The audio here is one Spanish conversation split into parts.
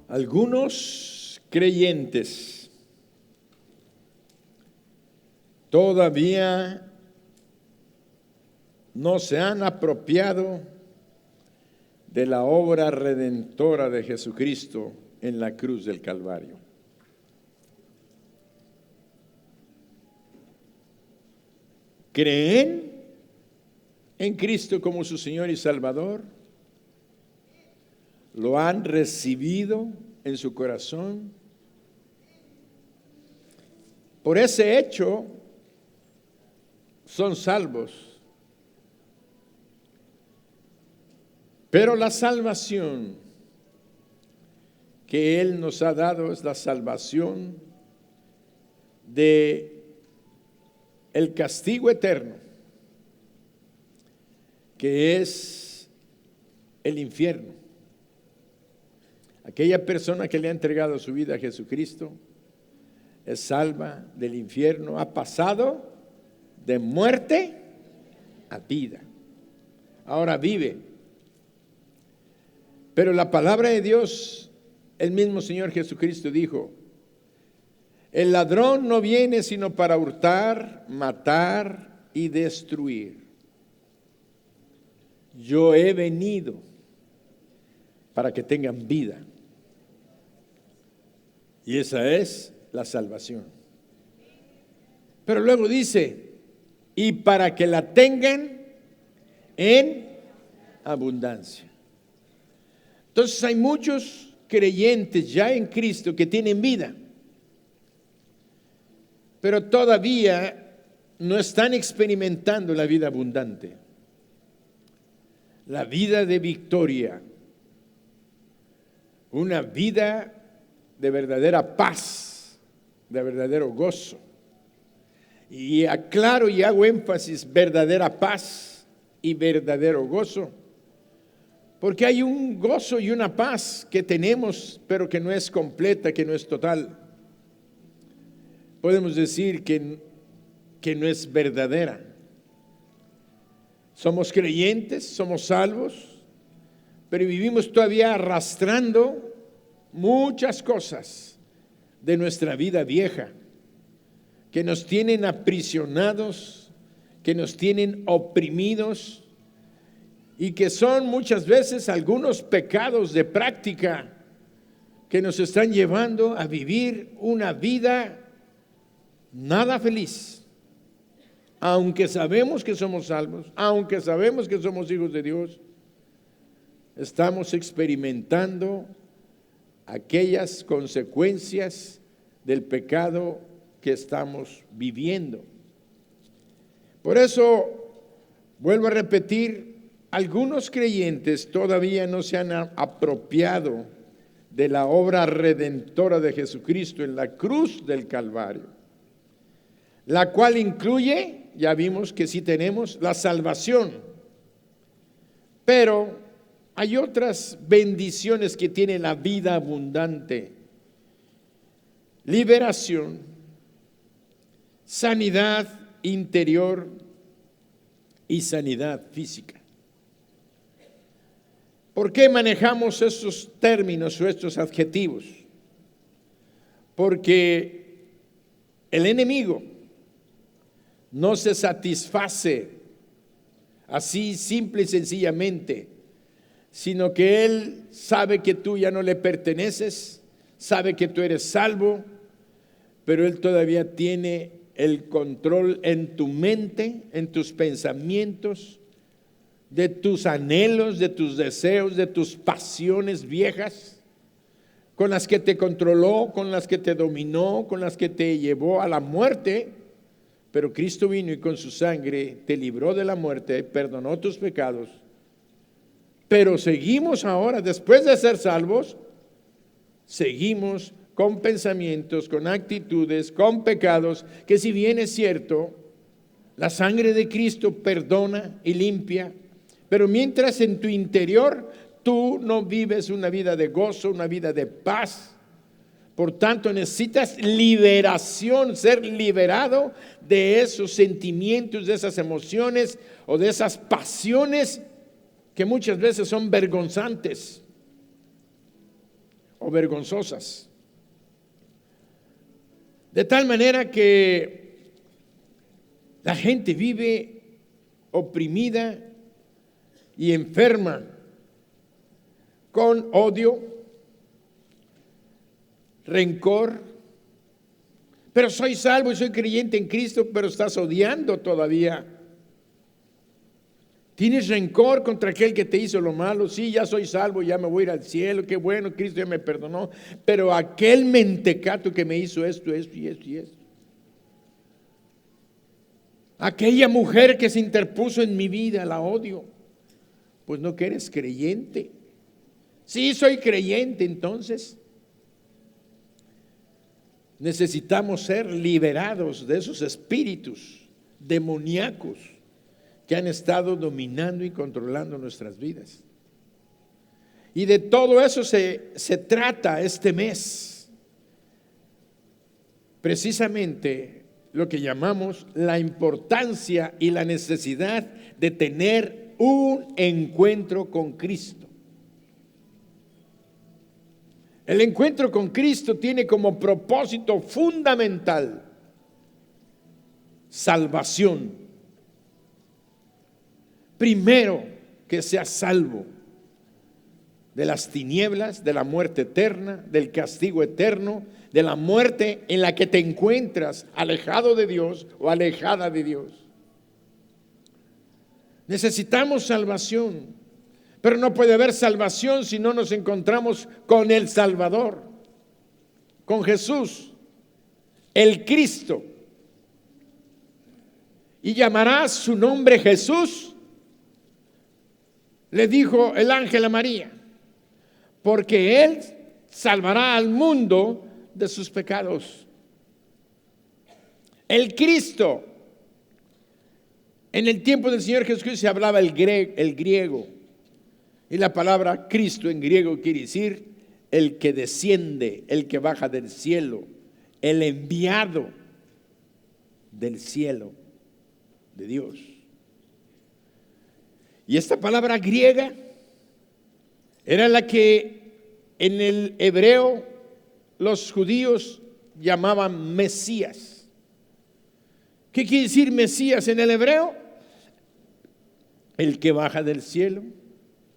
Algunos creyentes todavía no se han apropiado de la obra redentora de Jesucristo en la cruz del Calvario. ¿Creen en Cristo como su Señor y Salvador? ¿Lo han recibido en su corazón? Por ese hecho son salvos. Pero la salvación que Él nos ha dado es la salvación de el castigo eterno, que es el infierno. Aquella persona que le ha entregado su vida a Jesucristo es salva del infierno, ha pasado de muerte a vida. Ahora vive. Pero la palabra de Dios, el mismo Señor Jesucristo dijo: el ladrón no viene sino para hurtar, matar y destruir. Yo he venido para que tengan vida. Y esa es la salvación. Pero luego dice: y para que la tengan en abundancia. Entonces hay muchos creyentes ya en Cristo que tienen vida, pero todavía no están experimentando la vida abundante, la vida de victoria, una vida de verdadera paz, de verdadero gozo. Y aclaro y hago énfasis: verdadera paz y verdadero gozo, porque hay un gozo y una paz que tenemos, pero que no es completa, que no es total. Podemos decir que no es verdadera. Somos creyentes, somos salvos, pero vivimos todavía arrastrando muchas cosas de nuestra vida vieja, que nos tienen aprisionados, que nos tienen oprimidos, y que son muchas veces algunos pecados de práctica que nos están llevando a vivir una vida nada feliz. Aunque sabemos que somos salvos, aunque sabemos que somos hijos de Dios, estamos experimentando aquellas consecuencias del pecado que estamos viviendo. Por eso, vuelvo a repetir, algunos creyentes todavía no se han apropiado de la obra redentora de Jesucristo en la cruz del Calvario, la cual incluye, ya vimos que sí tenemos la salvación, pero hay otras bendiciones que tiene la vida abundante: liberación, sanidad interior y sanidad física. ¿Por qué manejamos estos términos o estos adjetivos? Porque el enemigo no se satisface así simple y sencillamente, sino que él sabe que tú ya no le perteneces, sabe que tú eres salvo, pero él todavía tiene el control en tu mente, en tus pensamientos, de tus anhelos, de tus deseos, de tus pasiones viejas, con las que te controló, con las que te dominó, con las que te llevó a la muerte. Pero Cristo vino y con su sangre te libró de la muerte, perdonó tus pecados. Pero seguimos ahora, después de ser salvos, seguimos con pensamientos, con actitudes, con pecados, que si bien es cierto, la sangre de Cristo perdona y limpia, pero mientras en tu interior tú no vives una vida de gozo, una vida de paz, por tanto necesitas liberación, ser liberado de esos sentimientos, de esas emociones o de esas pasiones que muchas veces son vergonzantes. o vergonzosas. De tal manera que la gente vive oprimida y enferma con odio, rencor. Pero soy salvo y soy creyente en Cristo, pero estás odiando todavía. ¿Tienes rencor contra aquel que te hizo lo malo? Sí, ya soy salvo, ya me voy a ir al cielo, qué bueno, Cristo ya me perdonó. Pero aquel mentecato que me hizo esto y esto. Aquella mujer que se interpuso en mi vida, la odio. Pues no que eres creyente. Sí, soy creyente, entonces. Necesitamos ser liberados de esos espíritus demoníacos que han estado dominando y controlando nuestras vidas. Y de todo eso se trata este mes. Precisamente lo que llamamos la importancia y la necesidad de tener un encuentro con Cristo. El encuentro con Cristo tiene como propósito fundamental salvación. Primero, que seas salvo de las tinieblas, de la muerte eterna, del castigo eterno, de la muerte en la que te encuentras alejado de Dios o alejada de Dios. Necesitamos salvación. Pero no puede haber salvación si no nos encontramos con el Salvador, con Jesús, el Cristo. Y llamarás su nombre Jesús, le dijo el ángel a María, porque Él salvará al mundo de sus pecados. El Cristo. En el tiempo del Señor Jesús se hablaba el griego. Y la palabra Cristo en griego quiere decir el que desciende, el que baja del cielo, el enviado del cielo de Dios. Y esta palabra griega era la que en el hebreo los judíos llamaban Mesías. ¿Qué quiere decir Mesías en el hebreo? El que baja del cielo,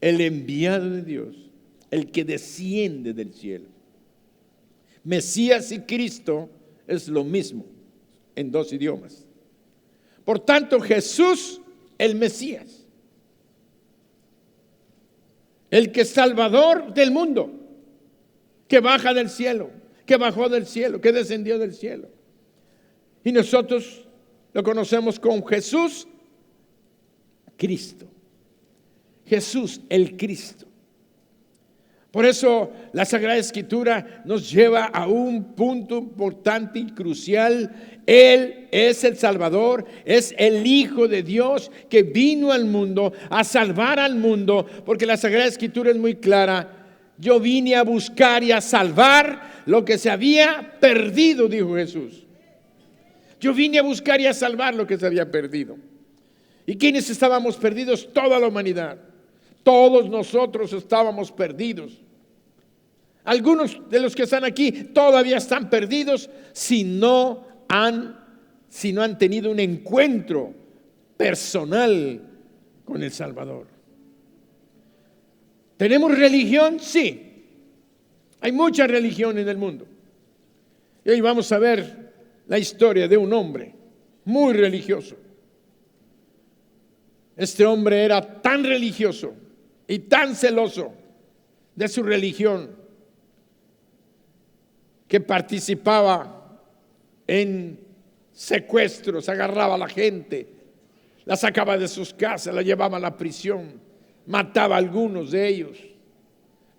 el enviado de Dios, el que desciende del cielo. Mesías y Cristo es lo mismo en dos idiomas. Por tanto, Jesús, el Mesías, el que es Salvador del mundo, que baja del cielo, que bajó del cielo, que descendió del cielo. Y nosotros lo conocemos como Jesús, Cristo. Jesús, el Cristo. Por eso la Sagrada Escritura nos lleva a un punto importante y crucial. Él es el Salvador, es el Hijo de Dios que vino al mundo a salvar al mundo, porque la Sagrada Escritura es muy clara. Yo vine a buscar y a salvar lo que se había perdido, dijo Jesús. Yo vine a buscar y a salvar lo que se había perdido. ¿Y quiénes estábamos perdidos? Toda la humanidad. Todos nosotros estábamos perdidos. Algunos de los que están aquí todavía están perdidos si no han tenido un encuentro personal con el Salvador. ¿Tenemos religión? Sí. Hay mucha religión en el mundo. Y hoy vamos a ver la historia de un hombre muy religioso. Este hombre era tan religioso y tan celoso de su religión que participaba en secuestros, agarraba a la gente, la sacaba de sus casas, la llevaba a la prisión, mataba a algunos de ellos.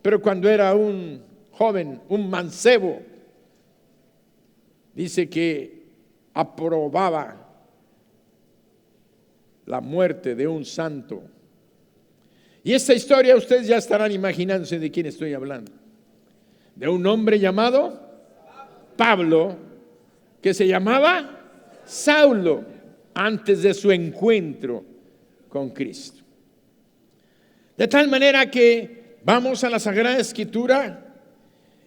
Pero cuando era un joven, un mancebo, dice que aprobaba la muerte de un santo. Y esta historia ustedes ya estarán imaginándose de quién estoy hablando. De un hombre llamado Pablo, que se llamaba Saulo, antes de su encuentro con Cristo. De tal manera que vamos a la Sagrada Escritura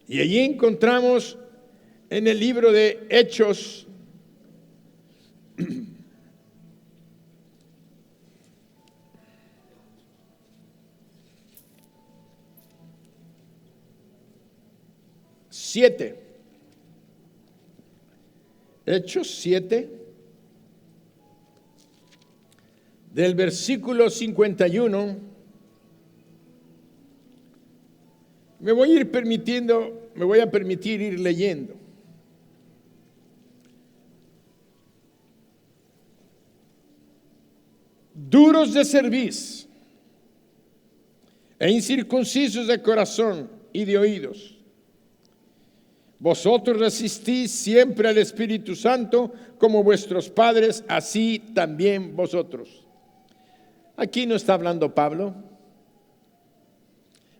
Y allí encontramos en el libro de Hechos, Hechos 7, del versículo 51, me voy a permitir ir leyendo. Duros de cerviz e incircuncisos de corazón y de oídos, vosotros resistís siempre al Espíritu Santo como vuestros padres, así también vosotros. Aquí no está hablando Pablo.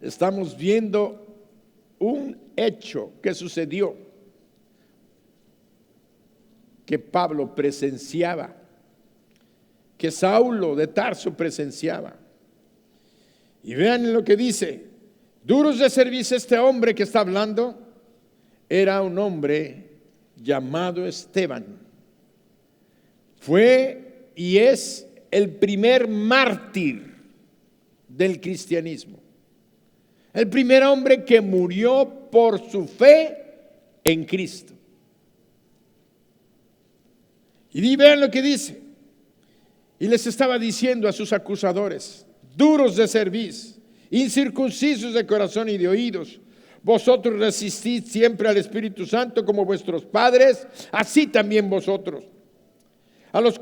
Estamos viendo un hecho que sucedió, que Pablo presenciaba, que Saulo de Tarso presenciaba. Y vean lo que dice: duros de cerviz. Este hombre que está hablando era un hombre llamado Esteban. Fue y es el primer mártir del cristianismo, el primer hombre que murió por su fe en Cristo. Y vean lo que dice. Y les estaba diciendo a sus acusadores: duros de cerviz, incircuncisos de corazón y de oídos, vosotros resistid siempre al Espíritu Santo como vuestros padres, así también vosotros. Al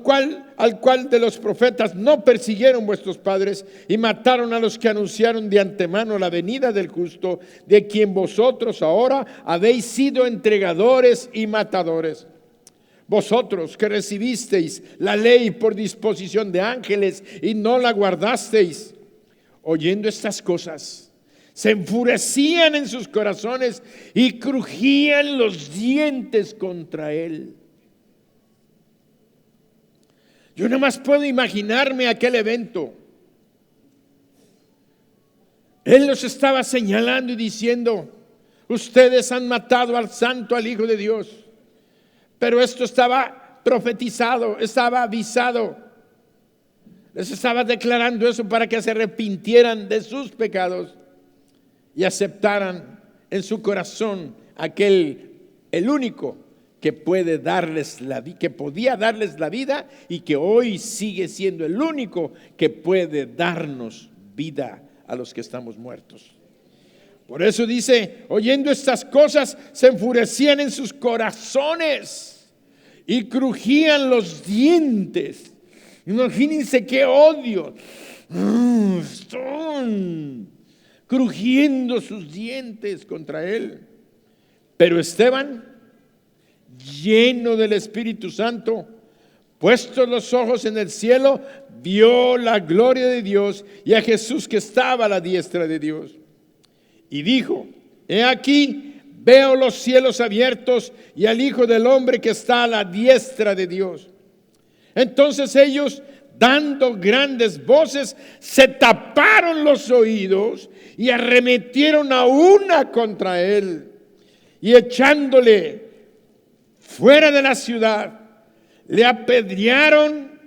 cual de los profetas no persiguieron vuestros padres y mataron a los que anunciaron de antemano la venida del justo, de quien vosotros ahora habéis sido entregadores y matadores. Vosotros que recibisteis la ley por disposición de ángeles y no la guardasteis, oyendo estas cosas, se enfurecían en sus corazones y crujían los dientes contra él. Yo nada más puedo imaginarme aquel evento. Él los estaba señalando y diciendo: ustedes han matado al santo, al Hijo de Dios. Pero esto estaba profetizado, estaba avisado. Les estaba declarando eso para que se arrepintieran de sus pecados y aceptaran en su corazón el único que puede darles que podía darles la vida y que hoy sigue siendo el único que puede darnos vida a los que estamos muertos. Por eso dice: oyendo estas cosas se enfurecían en sus corazones y crujían los dientes. Imagínense qué odio. Están crujiendo sus dientes contra él. Pero Esteban, lleno del Espíritu Santo, puestos los ojos en el cielo, vio la gloria de Dios y a Jesús que estaba a la diestra de Dios. Y dijo: he aquí, veo los cielos abiertos y al Hijo del Hombre que está a la diestra de Dios. Entonces ellos, dando grandes voces, se taparon los oídos y arremetieron a una contra él, y echándole fuera de la ciudad, le apedrearon.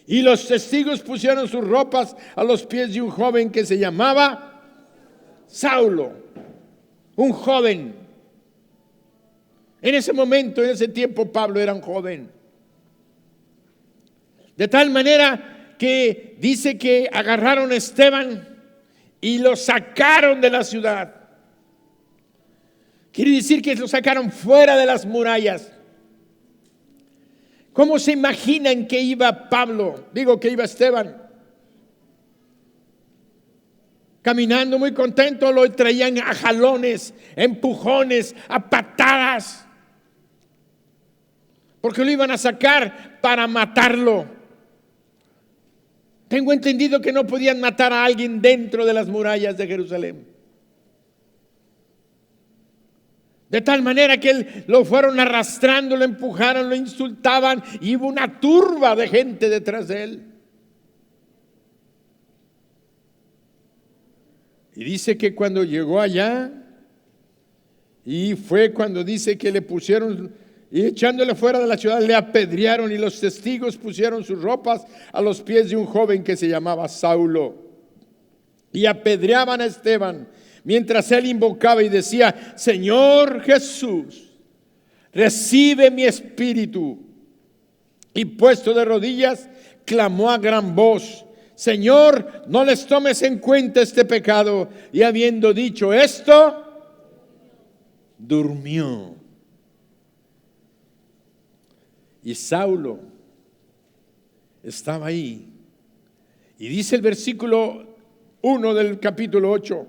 Y los testigos pusieron sus ropas a los pies de un joven que se llamaba Saulo, un joven. En ese momento, en ese tiempo, Pablo era un joven. De tal manera que dice que agarraron a Esteban y lo sacaron de la ciudad. Quiere decir que lo sacaron fuera de las murallas. ¿Cómo se imaginan que iba que iba Esteban? Caminando muy contento, lo traían a jalones, empujones, a patadas, porque lo iban a sacar para matarlo. Tengo entendido que no podían matar a alguien dentro de las murallas de Jerusalén. De tal manera que lo fueron arrastrando, lo empujaron, lo insultaban y hubo una turba de gente detrás de él. Y dice que cuando llegó allá, Y fue cuando dice que le pusieron, y echándole fuera de la ciudad, le apedrearon, y los testigos pusieron sus ropas a los pies de un joven que se llamaba Saulo. Y apedreaban a Esteban, mientras él invocaba y decía: Señor Jesús, recibe mi espíritu. Y puesto de rodillas, clamó a gran voz: Señor, no les tomes en cuenta este pecado. Y habiendo dicho esto, durmió. Y Saulo estaba ahí. Y dice el versículo 1 del capítulo 8: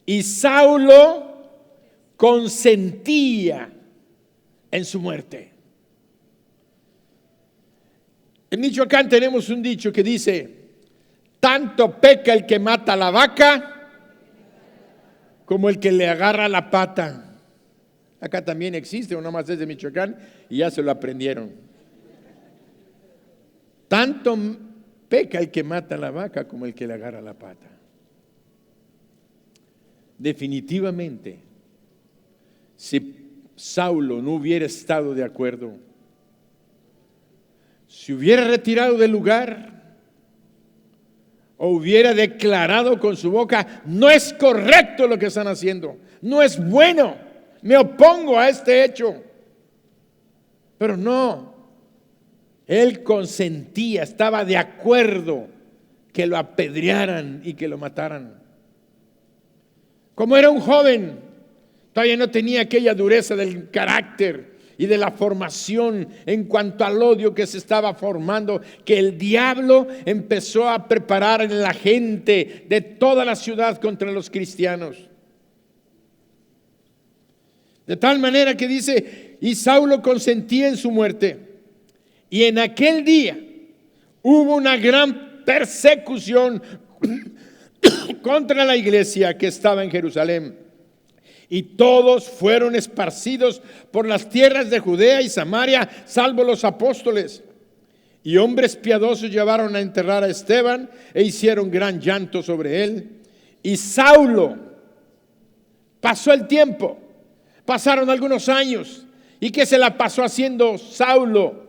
y Saulo consentía en su muerte. En Michoacán tenemos un dicho que dice: tanto peca el que mata a la vaca como el que le agarra la pata. Acá también existe, uno más es de Michoacán y ya se lo aprendieron. Tanto peca el que mata a la vaca como el que le agarra la pata. Definitivamente, si Saulo no hubiera estado de acuerdo, si hubiera retirado del lugar o hubiera declarado con su boca: no es correcto lo que están haciendo, no es bueno, me opongo a este hecho. Pero no, él consentía, estaba de acuerdo que lo apedrearan y que lo mataran. Como era un joven, todavía no tenía aquella dureza del carácter y de la formación en cuanto al odio que se estaba formando, que el diablo empezó a preparar en la gente de toda la ciudad contra los cristianos. De tal manera que dice: y Saulo consentía en su muerte. Y en aquel día hubo una gran persecución contra la iglesia que estaba en Jerusalén. Y todos fueron esparcidos por las tierras de Judea y Samaria, salvo los apóstoles. Y hombres piadosos llevaron a enterrar a Esteban e hicieron gran llanto sobre él. Y Saulo, pasó el tiempo, pasaron algunos años. ¿Y qué se la pasó haciendo Saulo?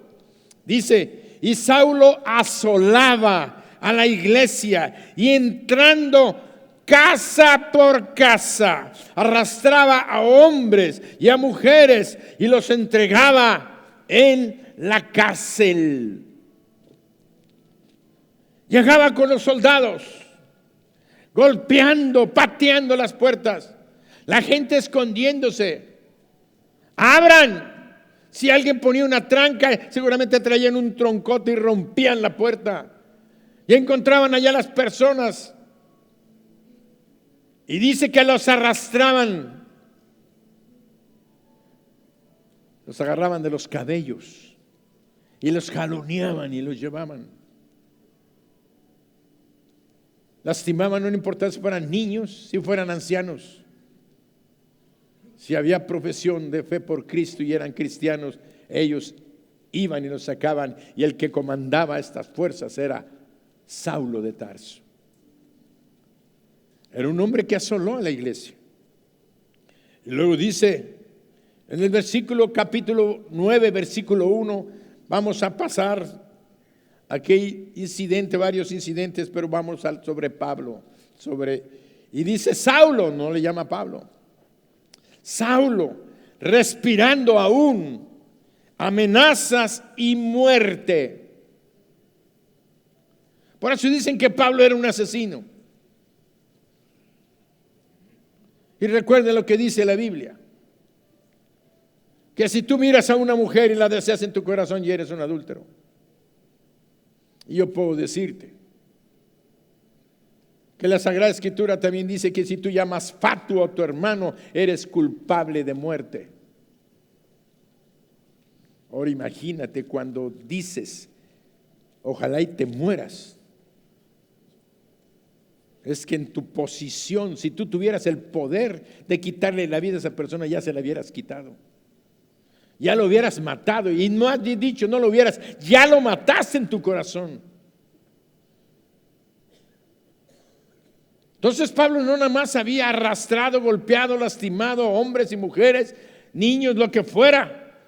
Dice: y Saulo asolaba a la iglesia y entrando casa por casa, arrastraba a hombres y a mujeres y los entregaba en la cárcel. Llegaba con los soldados, golpeando, pateando las puertas, la gente escondiéndose. Abran. Si alguien ponía una tranca, seguramente traían un troncote y rompían la puerta. Y encontraban allá las personas. Y dice que los arrastraban. Los agarraban de los cabellos y los jaloneaban y los llevaban. Lastimaban, no importaba si fueran niños, si fueran ancianos. Si había profesión de fe por Cristo y eran cristianos, ellos iban y los sacaban. Y el que comandaba estas fuerzas era Saulo de Tarso. Era un hombre que asoló a la iglesia. Y luego dice en el versículo capítulo 9, versículo 1, vamos a pasar aquel incidente, varios incidentes, pero vamos sobre Pablo. Y dice Saulo, no le llama Pablo. Saulo, respirando aún amenazas y muerte. Por eso dicen que Pablo era un asesino. Y recuerden lo que dice la Biblia: que si tú miras a una mujer y la deseas en tu corazón, ya eres un adúltero. Y yo puedo decirte que la Sagrada Escritura también dice que si tú llamas fatuo a tu hermano, eres culpable de muerte. Ahora imagínate cuando dices: ojalá y te mueras. Es que en tu posición, si tú tuvieras el poder de quitarle la vida a esa persona, ya se la hubieras quitado. Ya lo hubieras matado. Y no has dicho no lo hubieras, ya lo mataste en tu corazón. Entonces Pablo no nada más había arrastrado, golpeado, lastimado hombres y mujeres, niños, lo que fuera,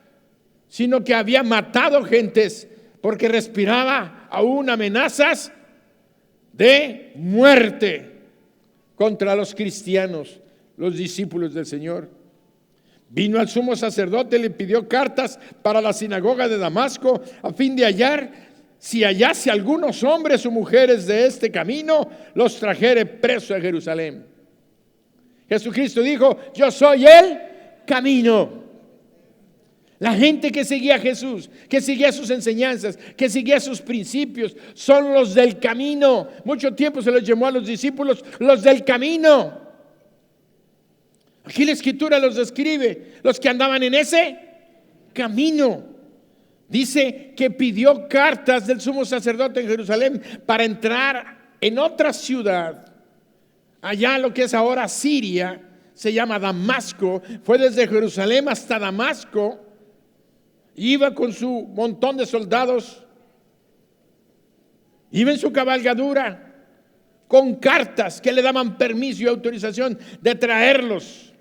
sino que había matado gentes porque respiraba aún amenazas de muerte contra los cristianos, los discípulos del Señor. Vino al sumo sacerdote, le pidió cartas para la sinagoga de Damasco a fin de hallar, si hallase algunos hombres o mujeres de este camino, los trajere preso a Jerusalén. Jesucristo dijo: yo soy el camino. La gente que seguía a Jesús, que seguía sus enseñanzas, que seguía sus principios, son los del camino. Mucho tiempo se los llamó a los discípulos los del camino. Aquí la Escritura los describe, los que andaban en ese camino. Dice que pidió cartas del sumo sacerdote en Jerusalén para entrar en otra ciudad, allá lo que es ahora Siria, se llama Damasco. Fue desde Jerusalén hasta Damasco, iba con su montón de soldados, iba en su cabalgadura, con cartas que le daban permiso y autorización de traerlos.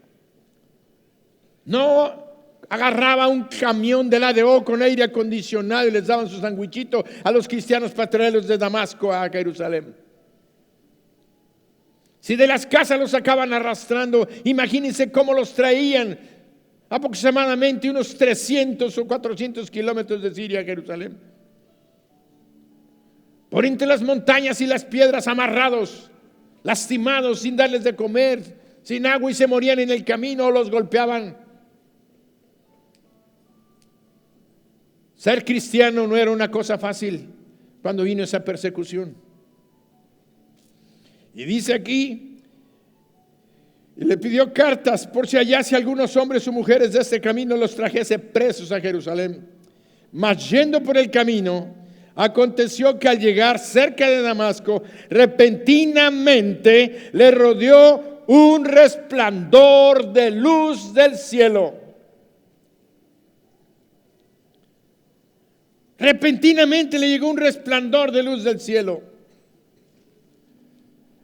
No agarraba un camión del ADO con aire acondicionado y les daban su sandwichito a los cristianos para traerlos de Damasco a Jerusalén. Si de las casas los sacaban arrastrando, imagínense cómo los traían, aproximadamente unos 300 o 400 kilómetros de Siria a Jerusalén, por entre las montañas y las piedras, amarrados, lastimados, sin darles de comer, sin agua, y se morían en el camino o los golpeaban. Ser cristiano no era una cosa fácil cuando vino esa persecución. Y dice aquí, y le pidió cartas por si hallase algunos hombres o mujeres de este camino, los trajese presos a Jerusalén. Mas yendo por el camino, aconteció que al llegar cerca de Damasco, repentinamente le rodeó un resplandor de luz del cielo. Repentinamente le llegó un resplandor de luz del cielo.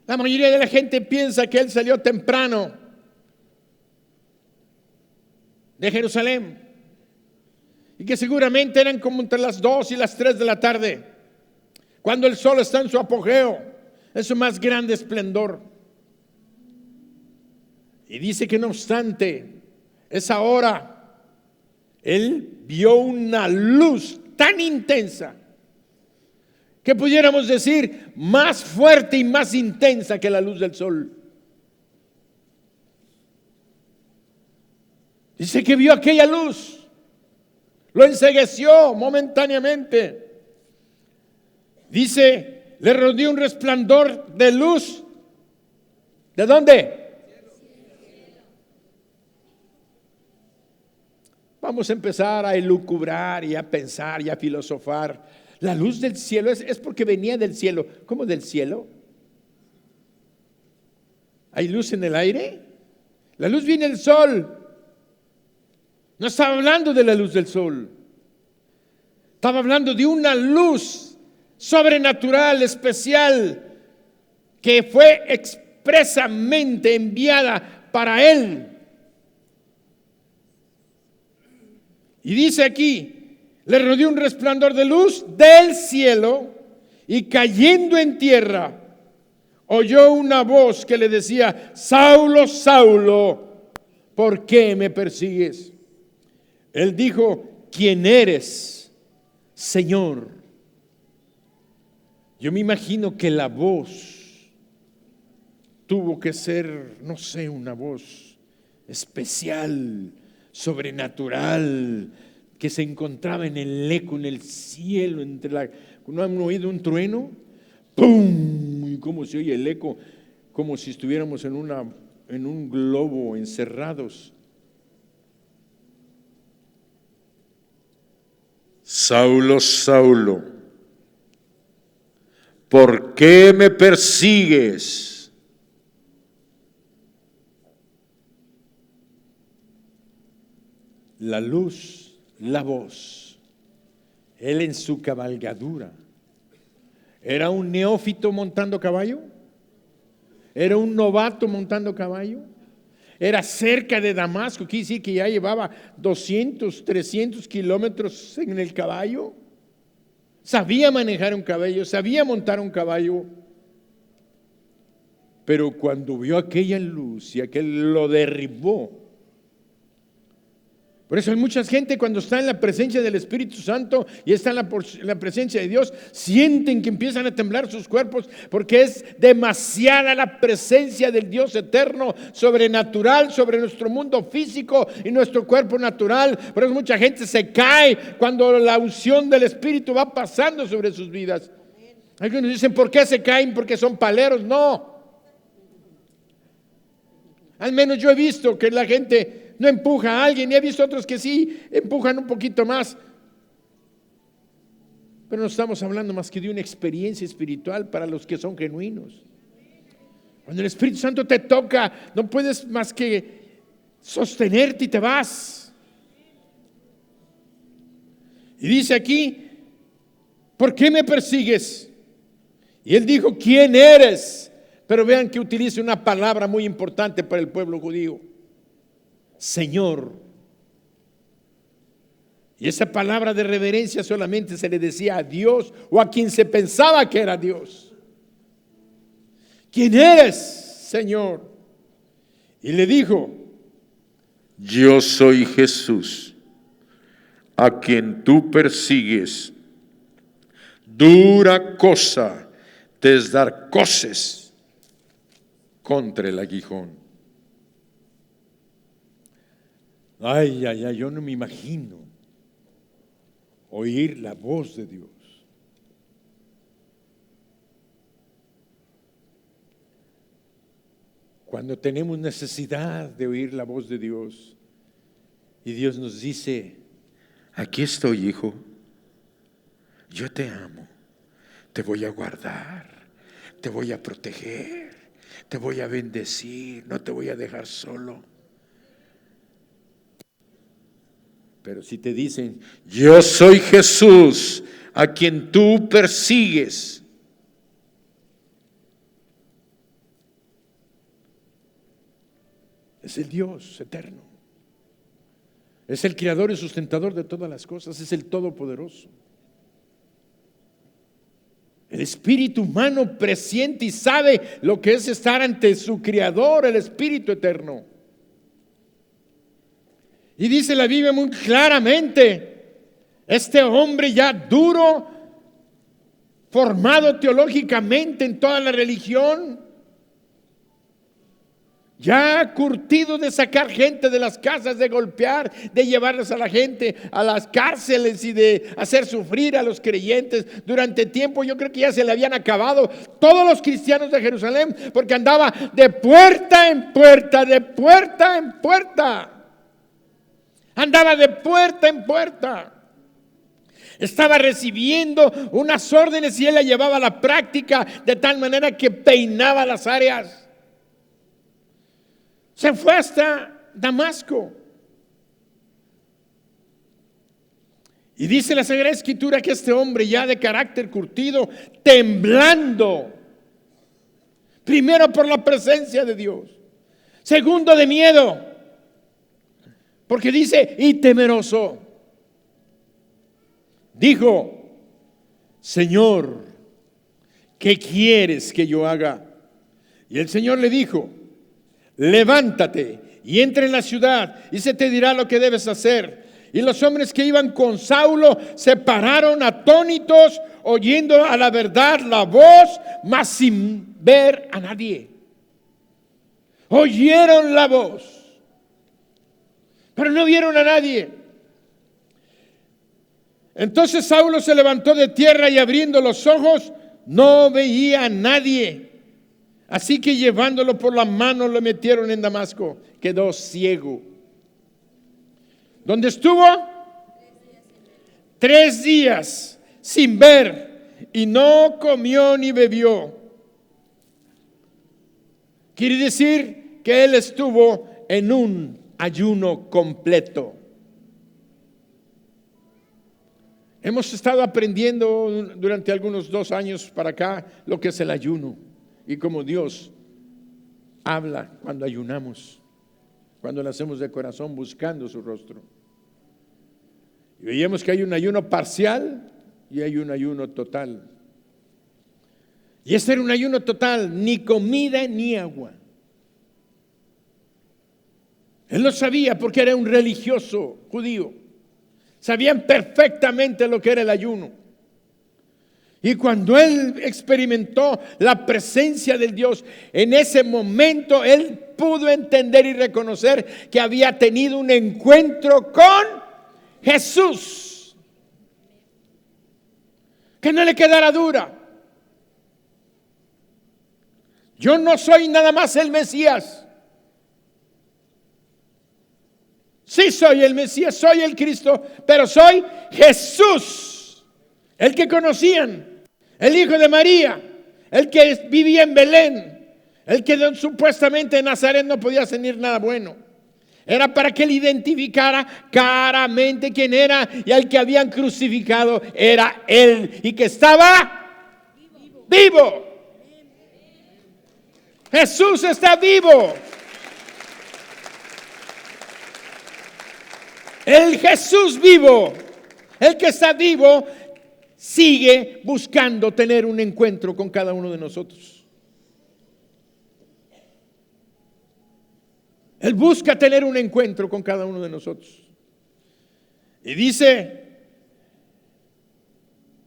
La mayoría de la gente piensa que él salió temprano de Jerusalén y que seguramente eran como entre las 2 y las 3 de la tarde, cuando el sol está en su apogeo, en su más grande esplendor. Y dice que no obstante esa hora, él vio una luz tan intensa que pudiéramos decir más fuerte y más intensa que la luz del sol. Dice que vio aquella luz, lo encegueció momentáneamente. Dice, le rodeó un resplandor de luz. ¿De dónde? Vamos a empezar a elucubrar y a pensar y a filosofar. La luz del cielo es porque venía del cielo. ¿Cómo del cielo? ¿Hay luz en el aire? La luz viene del sol. No estaba hablando de la luz del sol. Estaba hablando de una luz sobrenatural, especial, que fue expresamente enviada para él. Y dice aquí, le rodeó un resplandor de luz del cielo, y cayendo en tierra, oyó una voz que le decía: Saulo, Saulo, ¿por qué me persigues? Él dijo: ¿quién eres, Señor? Yo me imagino que la voz tuvo que ser, no sé, una voz especial, sobrenatural, que se encontraba en el eco, en el cielo, ¿no han oído un trueno? ¡Pum! Y cómo se oye el eco, como si estuviéramos en un globo encerrados. Saulo, Saulo, ¿por qué me persigues? La luz, la voz, él en su cabalgadura. ¿Era un neófito montando caballo? Era un novato montando caballo. Era cerca de Damasco, quiere decir que ya llevaba 200, 300 kilómetros en el caballo. Sabía manejar un caballo, sabía montar un caballo. Pero cuando vio aquella luz y aquel lo derribó. Por eso hay mucha gente cuando está en la presencia del Espíritu Santo y está en la presencia de Dios, sienten que empiezan a temblar sus cuerpos porque es demasiada la presencia del Dios eterno, sobrenatural, sobre nuestro mundo físico y nuestro cuerpo natural. Por eso mucha gente se cae cuando la unción del Espíritu va pasando sobre sus vidas. Algunos dicen, ¿por qué se caen? Porque son paleros. No. Al menos yo he visto que la gente no empuja a alguien y he visto otros que sí empujan un poquito más. Pero no estamos hablando más que de una experiencia espiritual para los que son genuinos. Cuando el Espíritu Santo te toca, no puedes más que sostenerte y te vas. Y dice aquí, ¿por qué me persigues? Y él dijo, ¿quién eres? Pero vean que utiliza una palabra muy importante para el pueblo judío. Señor. Y esa palabra de reverencia solamente se le decía a Dios o a quien se pensaba que era Dios. ¿Quién eres, Señor? Y le dijo, yo soy Jesús, a quien tú persigues. Dura cosa te es dar coces contra el aguijón. Ay, ay, ay, yo no me imagino oír la voz de Dios. Cuando tenemos necesidad de oír la voz de Dios y Dios nos dice, aquí estoy, hijo, yo te amo, te voy a guardar, te voy a proteger, te voy a bendecir, no te voy a dejar solo. Pero si te dicen, yo soy Jesús, a quien tú persigues, es el Dios eterno, es el creador y sustentador de todas las cosas, es el todopoderoso. El espíritu humano presiente y sabe lo que es estar ante su creador, el espíritu eterno. Y dice la Biblia muy claramente, este hombre ya duro, formado teológicamente en toda la religión, ya curtido de sacar gente de las casas, de golpear, de llevarles a la gente a las cárceles y de hacer sufrir a los creyentes. Durante tiempo yo creo que ya se le habían acabado todos los cristianos de Jerusalén, porque andaba de puerta en puerta, de puerta en puerta. Andaba de puerta en puerta. Estaba recibiendo unas órdenes y él la llevaba a la práctica de tal manera que peinaba las áreas. Se fue hasta Damasco. Y dice la Sagrada Escritura que este hombre ya de carácter curtido, temblando, primero por la presencia de Dios, segundo de miedo, porque dice, y temeroso, dijo, Señor, ¿qué quieres que yo haga? Y el Señor le dijo, levántate y entra en la ciudad y se te dirá lo que debes hacer. Y los hombres que iban con Saulo se pararon atónitos, oyendo a la verdad la voz, mas sin ver a nadie. Oyeron la voz, pero no vieron a nadie. Entonces Saulo se levantó de tierra y abriendo los ojos no veía a nadie. Así que llevándolo por la mano lo metieron en Damasco. Quedó ciego. ¿Dónde estuvo? 3 días sin ver y no comió ni bebió. Quiere decir que él estuvo en un ayuno completo. Hemos estado aprendiendo durante algunos 2 años para acá lo que es el ayuno y cómo Dios habla cuando ayunamos, cuando lo hacemos de corazón buscando su rostro. Y veíamos que hay un ayuno parcial y hay un ayuno total. Y este era un ayuno total, ni comida ni agua. Él lo sabía porque era un religioso judío. Sabían perfectamente lo que era el ayuno. Y cuando él experimentó la presencia del Dios, en ese momento él pudo entender y reconocer que había tenido un encuentro con Jesús. Que no le quedara duda. Yo no soy nada más el Mesías. Sí soy el Mesías, soy el Cristo, pero soy Jesús, el que conocían, el hijo de María, el que vivía en Belén, el que supuestamente en Nazaret no podía hacer nada bueno. Era para que él identificara claramente quién era, y al que habían crucificado era él, y que estaba vivo. Jesús está vivo. El Jesús vivo, el que está vivo, sigue buscando tener un encuentro con cada uno de nosotros. Él busca tener un encuentro con cada uno de nosotros. Y dice,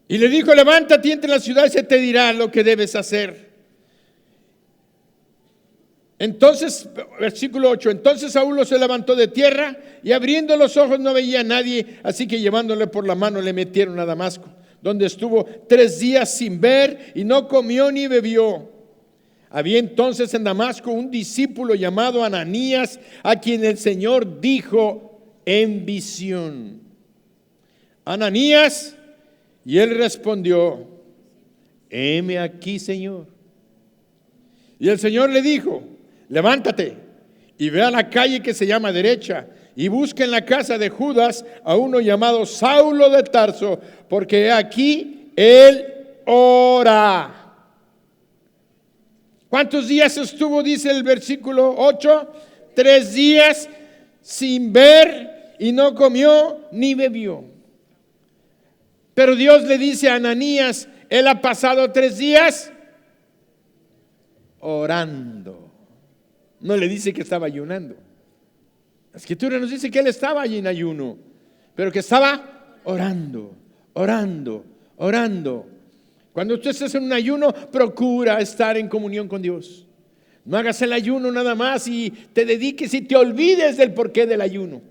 y le dijo: levántate y entra en la ciudad y se te dirá lo que debes hacer. Entonces, versículo 8, entonces Saulo se levantó de tierra y abriendo los ojos no veía a nadie, así que llevándole por la mano le metieron a Damasco, donde estuvo 3 días sin ver y no comió ni bebió. Había entonces en Damasco un discípulo llamado Ananías, a quien el Señor dijo en visión: Ananías, y él respondió: heme aquí, Señor. Y el Señor le dijo: levántate y ve a la calle que se llama Derecha y busca en la casa de Judas a uno llamado Saulo de Tarso, porque aquí él ora. ¿Cuántos días estuvo? Dice el versículo 8, 3 días sin ver y no comió ni bebió. Pero Dios le dice a Ananías: él ha pasado 3 días orando. No le dice que estaba ayunando. La Escritura nos dice que él estaba allí en ayuno, pero que estaba orando, orando, orando. Cuando usted esté en un ayuno, procura estar en comunión con Dios. No hagas el ayuno nada más y te dediques y te olvides del porqué del ayuno.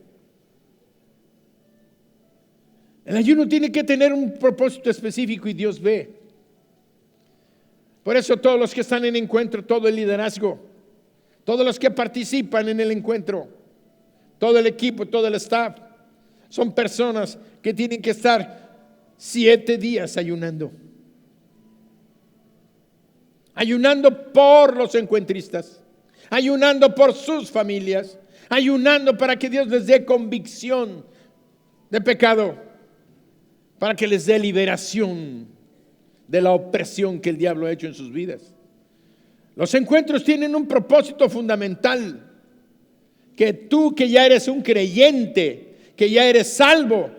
El ayuno tiene que tener un propósito específico y Dios ve. Por eso todos los que están en encuentro, todo el liderazgo, todos los que participan en el encuentro, todo el equipo, todo el staff, son personas que tienen que estar 7 días ayunando. Ayunando por los encuentristas, ayunando por sus familias, ayunando para que Dios les dé convicción de pecado, para que les dé liberación de la opresión que el diablo ha hecho en sus vidas. Los encuentros tienen un propósito fundamental: que tú, que ya eres un creyente, que ya eres salvo,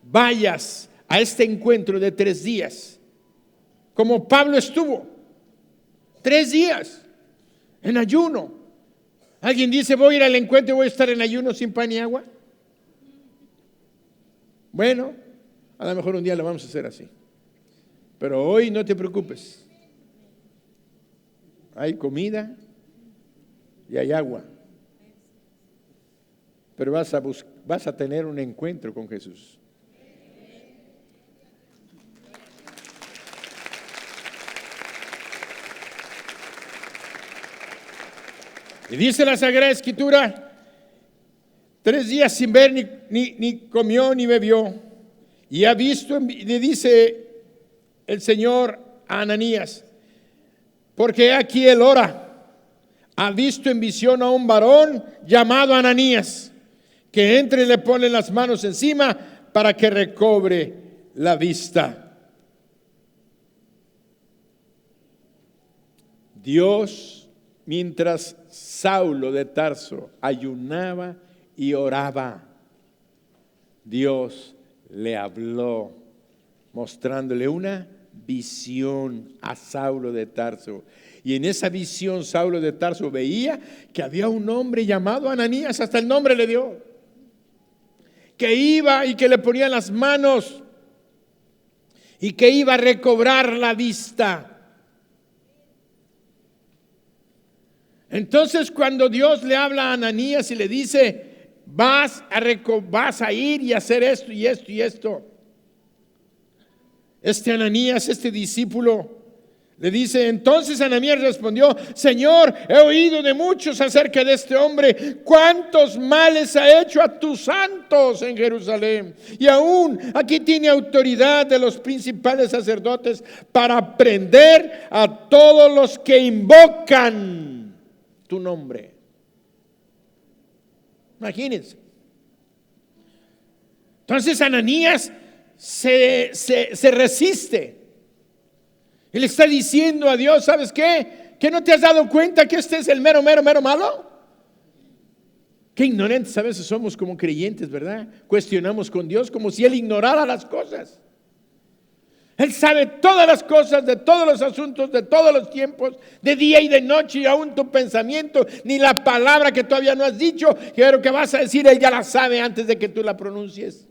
vayas a este encuentro de 3 días, como Pablo estuvo 3 días en ayuno. Alguien dice: voy a ir al encuentro y voy a estar en ayuno sin pan ni agua. Bueno, a lo mejor un día lo vamos a hacer así, pero hoy no te preocupes. Hay comida y hay agua, pero vas a tener un encuentro con Jesús. Y dice la Sagrada Escritura: 3 días sin ver, ni comió ni bebió. Y ha visto, le dice el Señor a Ananías: porque aquí él ora, ha visto en visión a un varón llamado Ananías, que entre y le pone las manos encima para que recobre la vista. Dios mientras Saulo de Tarso ayunaba y oraba, Dios le habló, mostrándole una visión a Saulo de Tarso. Y en esa visión Saulo de Tarso veía que había un hombre llamado Ananías, hasta el nombre le dio, que iba y que le ponía las manos y que iba a recobrar la vista. Entonces, cuando Dios le habla a Ananías y le dice, vas a ir y hacer esto y esto y esto, este Ananías, este discípulo, le dice, entonces Ananías respondió, Señor, he oído de muchos acerca de este hombre, cuántos males ha hecho a tus santos en Jerusalén, y aún aquí tiene autoridad de los principales sacerdotes para prender a todos los que invocan tu nombre. Imagínense. Entonces Ananías se resiste y le está diciendo a Dios, ¿sabes qué? ¿Que no te has dado cuenta que este es el mero malo? Qué ignorantes a veces somos como creyentes, ¿verdad? Cuestionamos con Dios como si Él ignorara las cosas. Él sabe todas las cosas, de todos los asuntos, de todos los tiempos, de día y de noche, y aún tu pensamiento, ni la palabra que todavía no has dicho, pero que vas a decir, Él ya la sabe antes de que tú la pronuncies.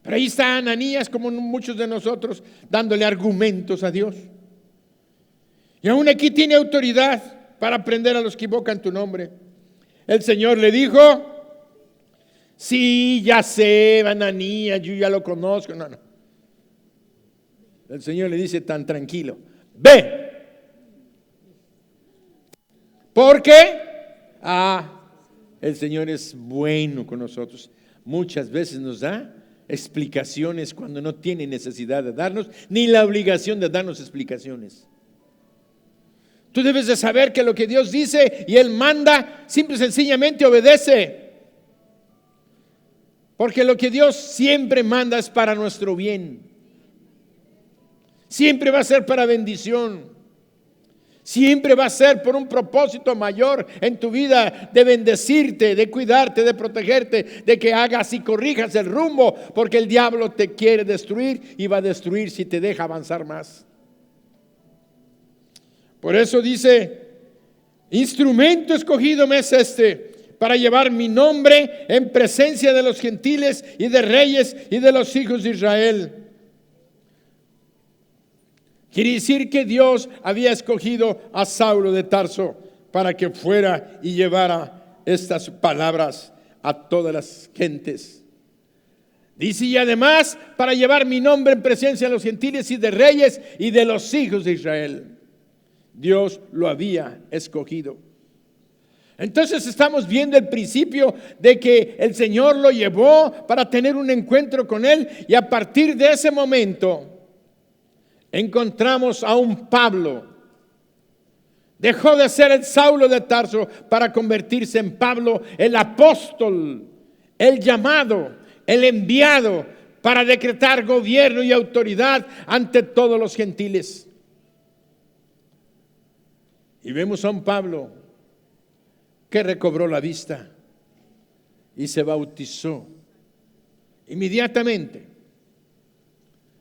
Pero ahí está Ananías, como muchos de nosotros, dándole argumentos a Dios. Y aún aquí tiene autoridad para prender a los que invocan tu nombre. El Señor le dijo, sí, ya sé, Ananías, yo ya lo conozco. No. El Señor le dice tan tranquilo, ve. ¿Por qué? El Señor es bueno con nosotros. Muchas veces nos da explicaciones cuando no tiene necesidad de darnos, ni la obligación de darnos explicaciones. Tú debes de saber que lo que Dios dice y Él manda, simple y sencillamente obedece. Porque lo que Dios siempre manda es para nuestro bien. Siempre va a ser para bendición. Siempre va a ser por un propósito mayor en tu vida, de bendecirte, de cuidarte, de protegerte, de que hagas y corrijas el rumbo, porque el diablo te quiere destruir y va a destruir si te deja avanzar más. Por eso dice, instrumento escogido me es este, para llevar mi nombre en presencia de los gentiles y de reyes y de los hijos de Israel. Quiere decir que Dios había escogido a Saulo de Tarso para que fuera y llevara estas palabras a todas las gentes. Dice, y además para llevar mi nombre en presencia de los gentiles y de reyes y de los hijos de Israel. Dios lo había escogido. Entonces estamos viendo el principio de que el Señor lo llevó para tener un encuentro con Él, y a partir de ese momento encontramos a un Pablo. Dejó de ser el Saulo de Tarso para convertirse en Pablo, el apóstol, el llamado, el enviado para decretar gobierno y autoridad ante todos los gentiles. Y vemos a un Pablo que recobró la vista y se bautizó inmediatamente.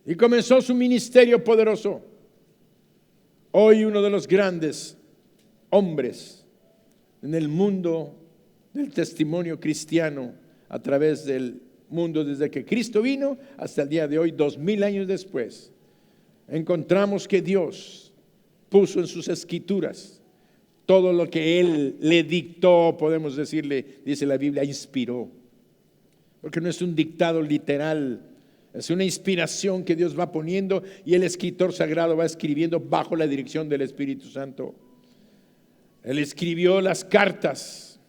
Y comenzó su ministerio poderoso. Hoy uno de los grandes hombres en el mundo del testimonio cristiano a través del mundo desde que Cristo vino hasta el día de hoy, 2000 años después. Encontramos que Dios puso en sus escrituras todo lo que Él le dictó, podemos decirle, dice la Biblia, inspiró. Porque no es un dictado literal. Es una inspiración que Dios va poniendo y el escritor sagrado va escribiendo bajo la dirección del Espíritu Santo. Él escribió las cartas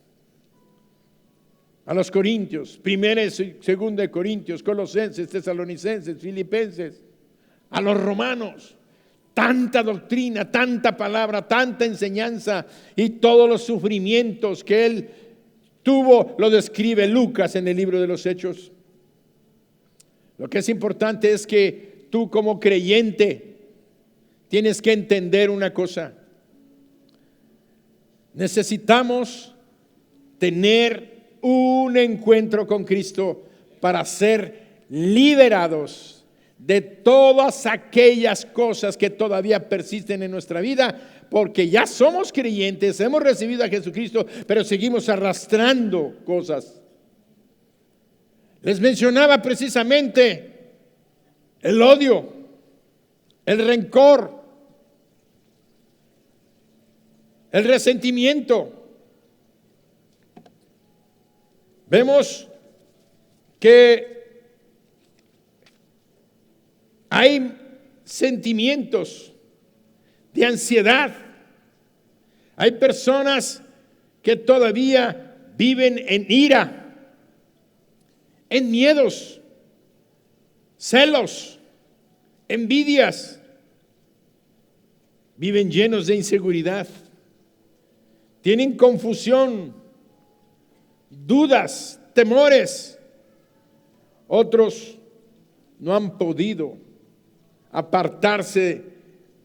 a los Corintios, primera y segunda de Corintios, Colosenses, Tesalonicenses, Filipenses, a los romanos. Tanta doctrina, tanta palabra, tanta enseñanza y todos los sufrimientos que él tuvo, lo describe Lucas en el libro de los Hechos. Lo que es importante es que tú como creyente tienes que entender una cosa. Necesitamos tener un encuentro con Cristo para ser liberados de todas aquellas cosas que todavía persisten en nuestra vida, porque ya somos creyentes, hemos recibido a Jesucristo, pero seguimos arrastrando cosas. Les mencionaba precisamente el odio, el rencor, el resentimiento. Vemos que hay sentimientos de ansiedad. Hay personas que todavía viven en ira, en miedos, celos, envidias. Viven llenos de inseguridad. Tienen confusión, dudas, temores. Otros no han podido apartarse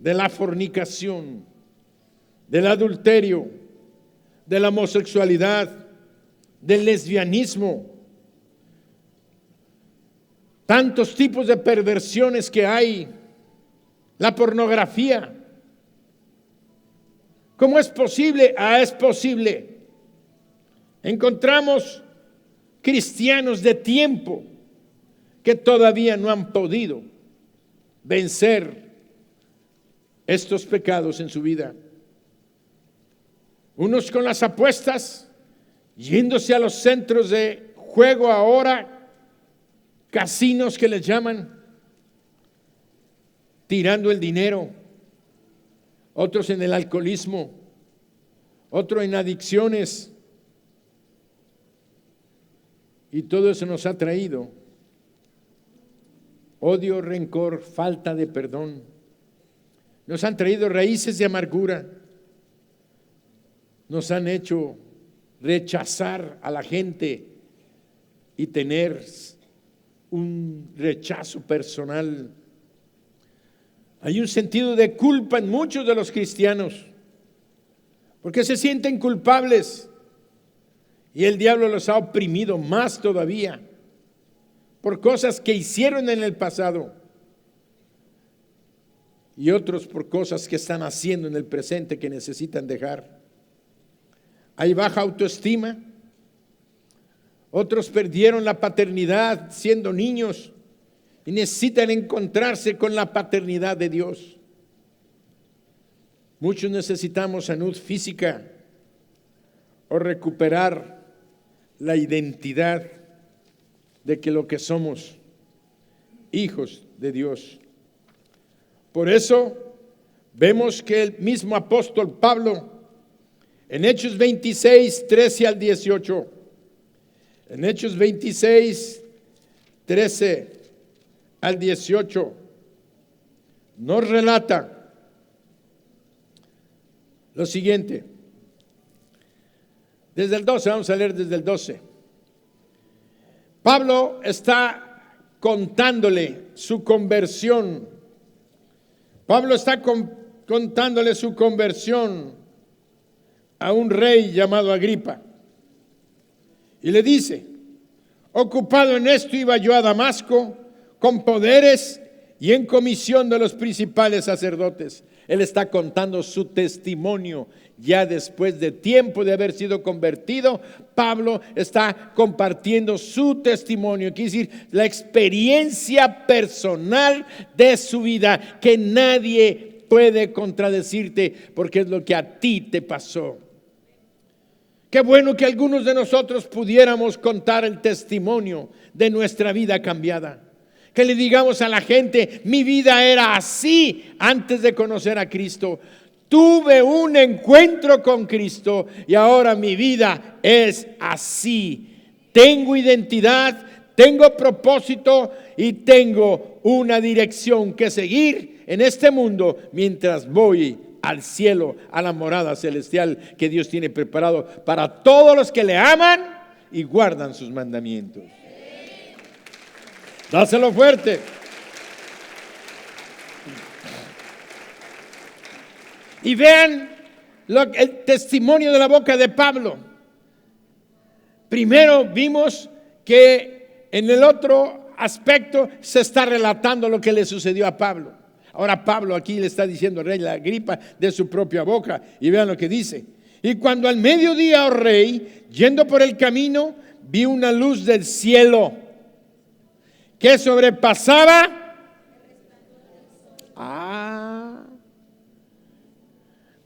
de la fornicación, del adulterio, de la homosexualidad, del lesbianismo. Tantos tipos de perversiones que hay, la pornografía. ¿Cómo es posible? Es posible. Encontramos cristianos de tiempo que todavía no han podido vencer estos pecados en su vida. Unos con las apuestas, yéndose a los centros de juego ahora, casinos que les llaman, tirando el dinero. Otros en el alcoholismo, otros en adicciones. Y todo eso nos ha traído odio, rencor, falta de perdón. Nos han traído raíces de amargura. Nos han hecho rechazar a la gente y tener un rechazo personal. Hay un sentido de culpa en muchos de los cristianos, porque se sienten culpables y el diablo los ha oprimido más todavía por cosas que hicieron en el pasado y otros por cosas que están haciendo en el presente que necesitan dejar. Hay baja autoestima. Otros perdieron la paternidad siendo niños y necesitan encontrarse con la paternidad de Dios. Muchos necesitamos salud física o recuperar la identidad de que lo que somos, hijos de Dios. Por eso vemos que el mismo apóstol Pablo en Hechos 26, 13 al 18, en Hechos 26, 13 al 18, nos relata lo siguiente. Desde el 12, vamos a leer desde el 12. Pablo está contándole su conversión. Pablo está contándole su conversión a un rey llamado Agripa. Y le dice: ocupado en esto iba yo a Damasco con poderes y en comisión de los principales sacerdotes. Él está contando su testimonio. Ya después de tiempo de haber sido convertido, Pablo está compartiendo su testimonio, quiere decir, la experiencia personal de su vida, que nadie puede contradecirte porque es lo que a ti te pasó. Qué bueno que algunos de nosotros pudiéramos contar el testimonio de nuestra vida cambiada. Que le digamos a la gente: mi vida era así antes de conocer a Cristo. Tuve un encuentro con Cristo y ahora mi vida es así. Tengo identidad, tengo propósito y tengo una dirección que seguir en este mundo mientras voy al cielo, a la morada celestial que Dios tiene preparado para todos los que le aman y guardan sus mandamientos. Dáselo fuerte. Y vean el testimonio de la boca de Pablo. Primero vimos que en el otro aspecto se está relatando lo que le sucedió a Pablo. Ahora Pablo aquí le está diciendo al rey Agripa de su propia boca. Y vean lo que dice. Y cuando al mediodía, oh rey, yendo por el camino, vi una luz del cielo que sobrepasaba.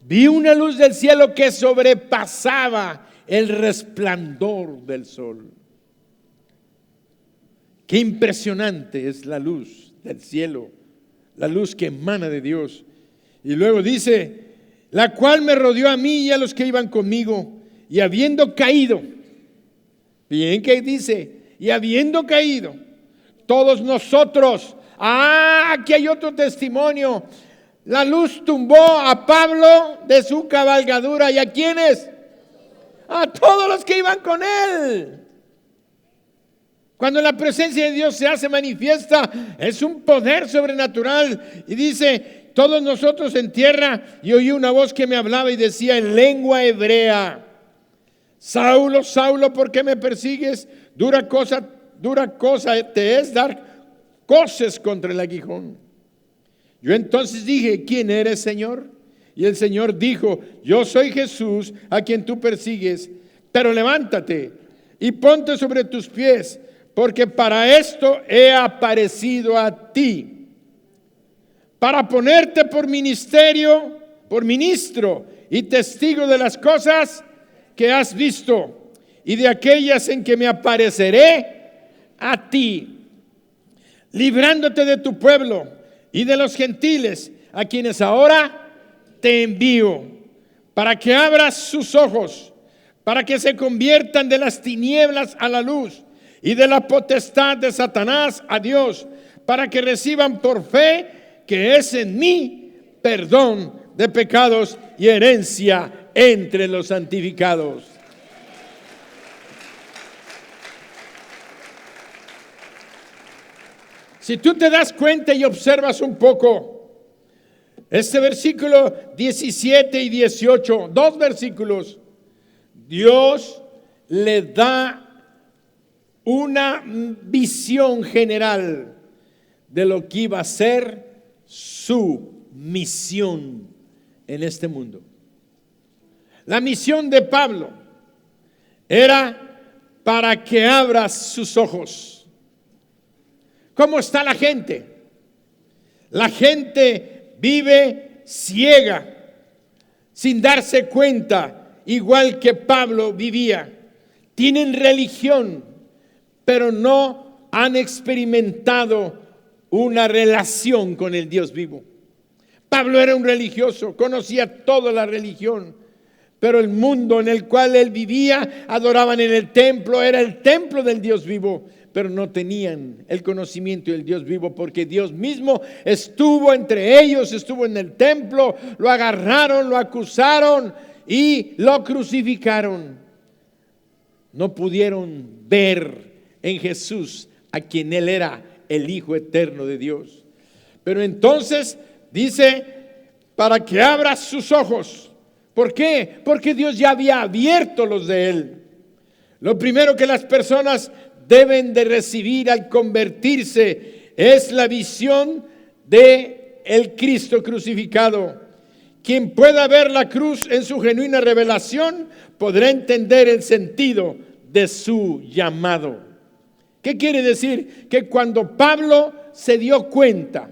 Vi una luz del cielo que sobrepasaba el resplandor del sol. Qué impresionante es la luz del cielo, la luz que emana de Dios. Y luego dice, la cual me rodeó a mí y a los que iban conmigo, y habiendo caído, bien que dice, y habiendo caído, todos nosotros, aquí hay otro testimonio. La luz tumbó a Pablo de su cabalgadura. ¿Y a quiénes? A todos los que iban con él. Cuando la presencia de Dios se hace manifiesta, es un poder sobrenatural. Y dice, todos nosotros en tierra, y oí una voz que me hablaba y decía en lengua hebrea, Saulo, Saulo, ¿por qué me persigues? Dura cosa te es dar coces contra el aguijón. Yo entonces dije, ¿quién eres, Señor? Y el Señor dijo, yo soy Jesús a quien tú persigues, pero levántate y ponte sobre tus pies, porque para esto he aparecido a ti, para ponerte por ministro y testigo de las cosas que has visto y de aquellas en que me apareceré a ti, librándote de tu pueblo y de los gentiles, a quienes ahora te envío, para que abras sus ojos, para que se conviertan de las tinieblas a la luz, y de la potestad de Satanás a Dios, para que reciban por fe que es en mí perdón de pecados y herencia entre los santificados. Si tú te das cuenta y observas un poco, este versículo 17 y 18, dos versículos, Dios le da una visión general de lo que iba a ser su misión en este mundo. La misión de Pablo era para que abras sus ojos. ¿Cómo está la gente? La gente vive ciega, sin darse cuenta, igual que Pablo vivía. Tienen religión, pero no han experimentado una relación con el Dios vivo. Pablo era un religioso, conocía toda la religión, pero el mundo en el cual él vivía, adoraban en el templo, era el templo del Dios vivo, pero no tenían el conocimiento del Dios vivo, porque Dios mismo estuvo entre ellos, estuvo en el templo, lo agarraron, lo acusaron y lo crucificaron. No pudieron ver en Jesús a quien él era, el Hijo eterno de Dios. Pero entonces dice, para que abra sus ojos. ¿Por qué? Porque Dios ya había abierto los de él. Lo primero que las personas deben de recibir al convertirse es la visión de el Cristo crucificado. Quien pueda ver la cruz en su genuina revelación podrá entender el sentido de su llamado. ¿Qué quiere decir? Que cuando Pablo se dio cuenta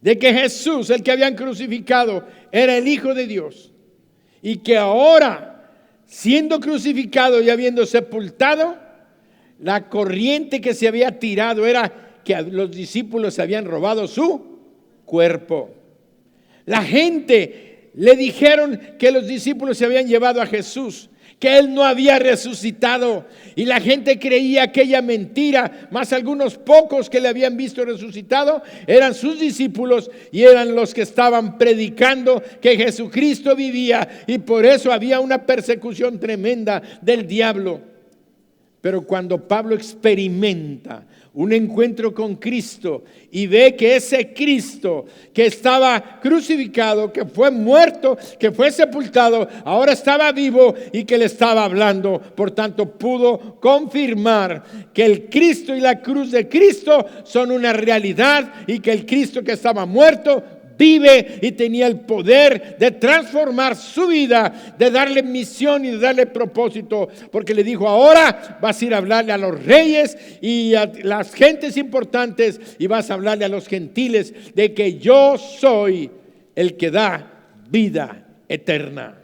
de que Jesús, el que habían crucificado, era el Hijo de Dios, y que ahora, siendo crucificado y habiendo sepultado, la corriente que se había tirado era que los discípulos habían robado su cuerpo. La gente le dijeron que los discípulos se habían llevado a Jesús, que él no había resucitado, y la gente creía aquella mentira. Más algunos pocos que le habían visto resucitado eran sus discípulos y eran los que estaban predicando que Jesucristo vivía, y por eso había una persecución tremenda del diablo. Pero cuando Pablo experimenta un encuentro con Cristo y ve que ese Cristo que estaba crucificado, que fue muerto, que fue sepultado, ahora estaba vivo y que le estaba hablando, por tanto pudo confirmar que el Cristo y la cruz de Cristo son una realidad y que el Cristo que estaba muerto vive y tenía el poder de transformar su vida, de darle misión y de darle propósito, porque le dijo: ahora vas a ir a hablarle a los reyes y a las gentes importantes y vas a hablarle a los gentiles de que yo soy el que da vida eterna.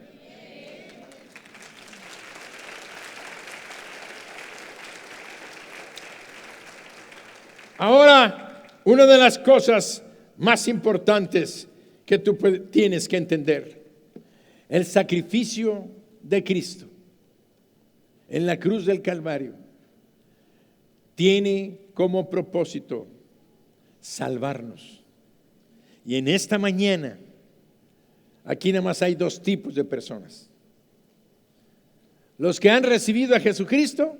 Ahora, una de las cosas más importantes que tú tienes que entender: el sacrificio de Cristo en la cruz del Calvario tiene como propósito salvarnos. Y en esta mañana, aquí nada más hay dos tipos de personas: los que han recibido a Jesucristo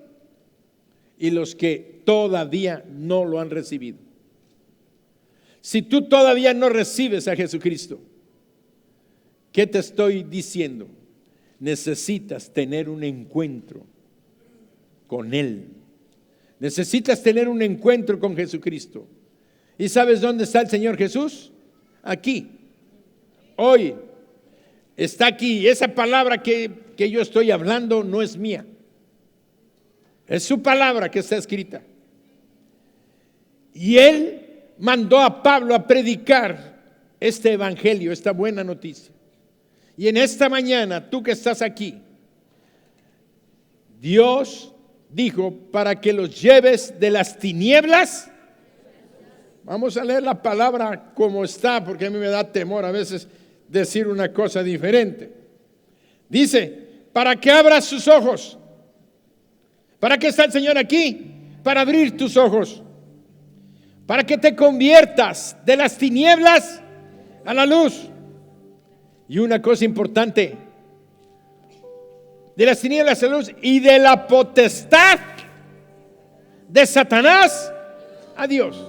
y los que todavía no lo han recibido. Si tú todavía no recibes a Jesucristo, ¿qué te estoy diciendo? Necesitas tener un encuentro con Él. Necesitas tener un encuentro con Jesucristo. ¿Y sabes dónde está el Señor Jesús? Aquí. Hoy. Está aquí. Esa palabra que yo estoy hablando no es mía. Es su palabra que está escrita. Y Él mandó a Pablo a predicar este evangelio, esta buena noticia. Y en esta mañana, tú que estás aquí, Dios dijo para que los lleves de las tinieblas. Vamos a leer la palabra como está, porque a mí me da temor a veces decir una cosa diferente. Dice: para que abras sus ojos. ¿Para qué está el Señor aquí? Para abrir tus ojos. Para que te conviertas de las tinieblas a la luz. Y una cosa importante: de las tinieblas a la luz y de la potestad de Satanás a Dios.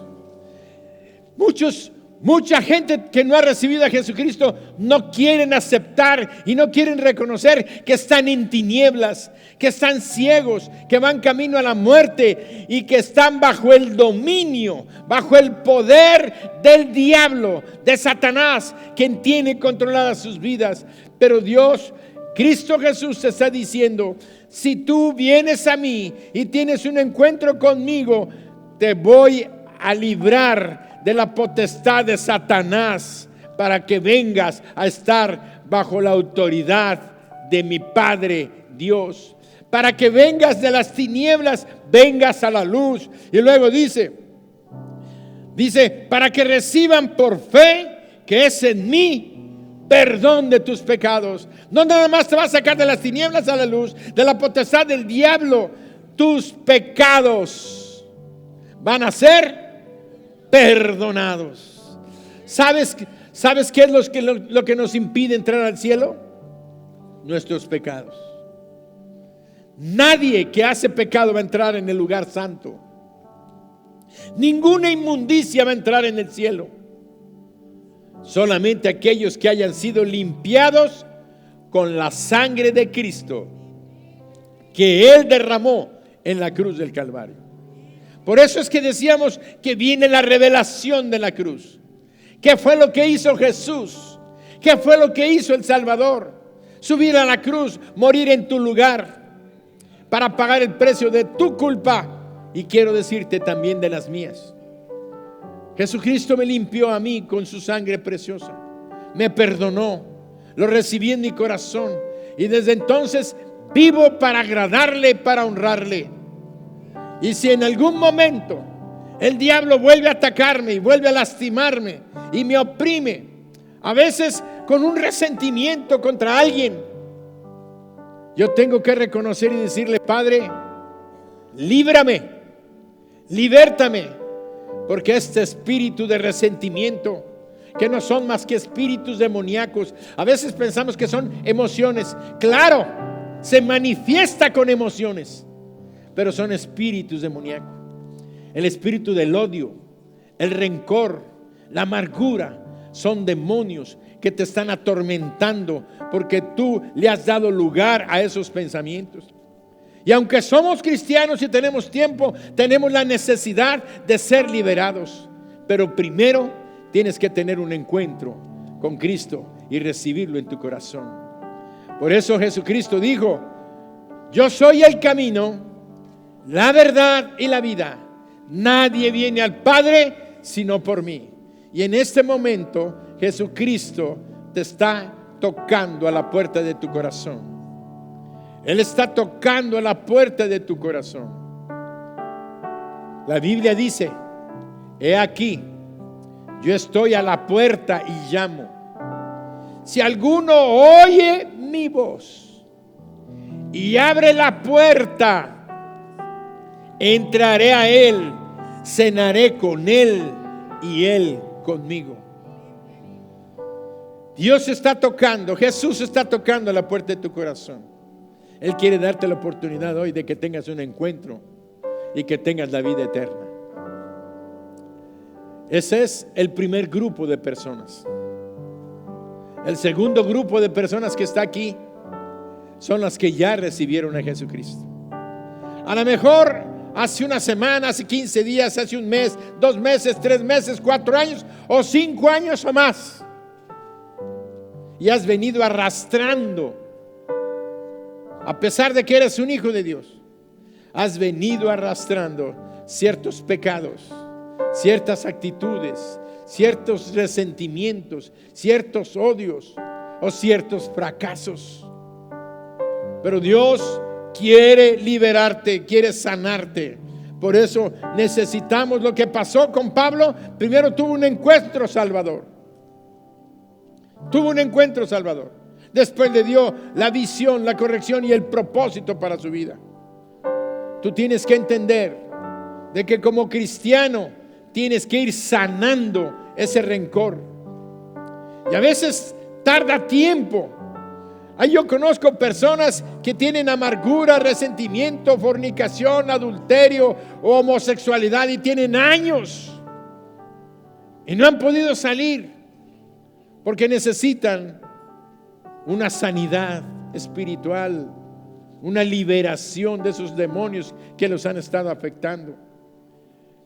Mucha gente que no ha recibido a Jesucristo no quieren aceptar y no quieren reconocer que están en tinieblas, que están ciegos, que van camino a la muerte y que están bajo el dominio, bajo el poder del diablo, de Satanás, quien tiene controladas sus vidas. Pero Dios, Cristo Jesús, te está diciendo: si tú vienes a mí y tienes un encuentro conmigo, te voy a librar de la potestad de Satanás para que vengas a estar bajo la autoridad de mi Padre Dios, para que vengas de las tinieblas, vengas a la luz. Y luego dice para que reciban por fe que es en mí perdón de tus pecados. No nada más te va a sacar de las tinieblas a la luz, de la potestad del diablo. Tus pecados van a ser perdonados. ¿Sabes qué es lo que nos impide entrar al cielo? Nuestros pecados. Nadie que hace pecado va a entrar en el lugar santo. Ninguna inmundicia va a entrar en el cielo. Solamente aquellos que hayan sido limpiados con la sangre de Cristo que Él derramó en la cruz del Calvario. Por eso es que decíamos que viene la revelación de la cruz. ¿Qué fue lo que hizo Jesús? ¿Qué fue lo que hizo el Salvador? Subir a la cruz, morir en tu lugar para pagar el precio de tu culpa, y quiero decirte también de las mías. Jesucristo me limpió a mí con su sangre preciosa, me perdonó, lo recibí en mi corazón y desde entonces vivo para agradarle, para honrarle. Y si en algún momento el diablo vuelve a atacarme y vuelve a lastimarme y me oprime, a veces con un resentimiento contra alguien, yo tengo que reconocer y decirle: Padre, líbrame, libértame, porque este espíritu de resentimiento, que no son más que espíritus demoníacos, a veces pensamos que son emociones. Claro, se manifiesta con emociones, pero son espíritus demoníacos. El espíritu del odio, el rencor, la amargura, son demonios que te están atormentando porque tú le has dado lugar a esos pensamientos. Y aunque somos cristianos y tenemos tiempo, tenemos la necesidad de ser liberados. Pero primero tienes que tener un encuentro con Cristo y recibirlo en tu corazón. Por eso Jesucristo dijo: yo soy el camino, la verdad y la vida. Nadie viene al Padre sino por mí. Y en este momento Jesucristo te está tocando a la puerta de tu corazón. Él está tocando a la puerta de tu corazón. La Biblia dice: he aquí, yo estoy a la puerta y llamo. Si alguno oye mi voz y abre la puerta, entraré a él, cenaré con él y él conmigo. Dios está tocando, Jesús está tocando a la puerta de tu corazón. Él quiere darte la oportunidad hoy de que tengas un encuentro y que tengas la vida eterna. Ese es el primer grupo de personas. El segundo grupo de personas que está aquí son las que ya recibieron a Jesucristo. A lo mejor hace una semana, hace 15 días, hace un mes, 2 meses, 3 meses, 4 años o 5 años o más. Y has venido arrastrando. A pesar de que eres un hijo de Dios, has venido arrastrando ciertos pecados, ciertas actitudes, ciertos resentimientos, ciertos odios o ciertos fracasos. Pero Dios quiere liberarte, quiere sanarte. Por eso necesitamos lo que pasó con Pablo. Primero tuvo un encuentro salvador. Después le dio la visión, la corrección y el propósito para su vida. Tú tienes que entender de que como cristiano tienes que ir sanando ese rencor. Y a veces tarda tiempo. Yo conozco personas que tienen amargura, resentimiento, fornicación, adulterio o homosexualidad y tienen años y no han podido salir porque necesitan una sanidad espiritual, una liberación de esos demonios que los han estado afectando.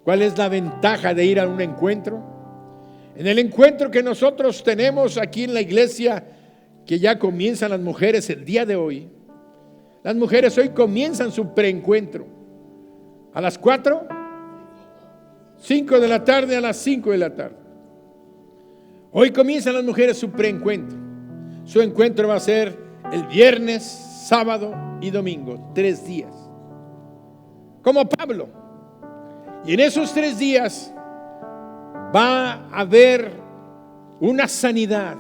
¿Cuál es la ventaja de ir a un encuentro? En el encuentro que nosotros tenemos aquí en la iglesia, que ya comienzan las mujeres el día de hoy. Las mujeres hoy comienzan su preencuentro a las 4, 5 de la tarde, a las 5 de la tarde. Hoy comienzan las mujeres su preencuentro. Su encuentro va a ser el viernes, sábado y domingo, 3 días. Como Pablo. Y en esos 3 días va a haber una sanidad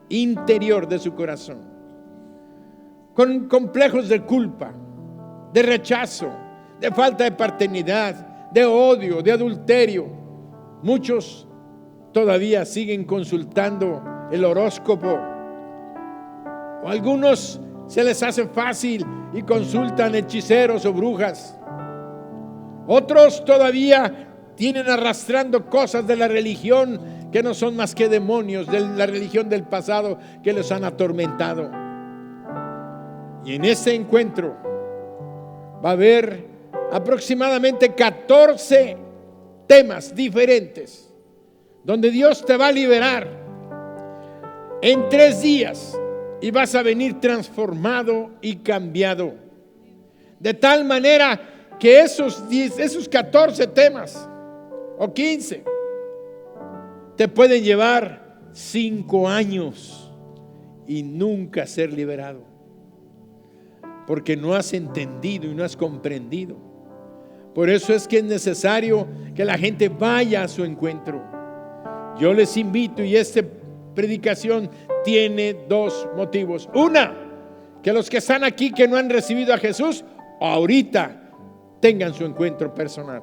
interior de su corazón. Con complejos de culpa, de rechazo, de falta de paternidad, de odio, de adulterio. Muchos todavía siguen consultando el horóscopo. O algunos se les hace fácil y consultan hechiceros o brujas. Otros todavía tienen arrastrando cosas de la religión que no son más que demonios de la religión del pasado que los han atormentado. Y en ese encuentro va a haber aproximadamente 14 temas diferentes donde Dios te va a liberar en 3 días. Y vas a venir transformado y cambiado. De tal manera que esos 14 temas o 15 te pueden llevar 5 años y nunca ser liberado. Porque no has entendido y no has comprendido. Por eso es que es necesario que la gente vaya a su encuentro. Yo les invito, y esta predicación tiene 2 motivos. Una, que los que están aquí que no han recibido a Jesús, ahorita tengan su encuentro personal.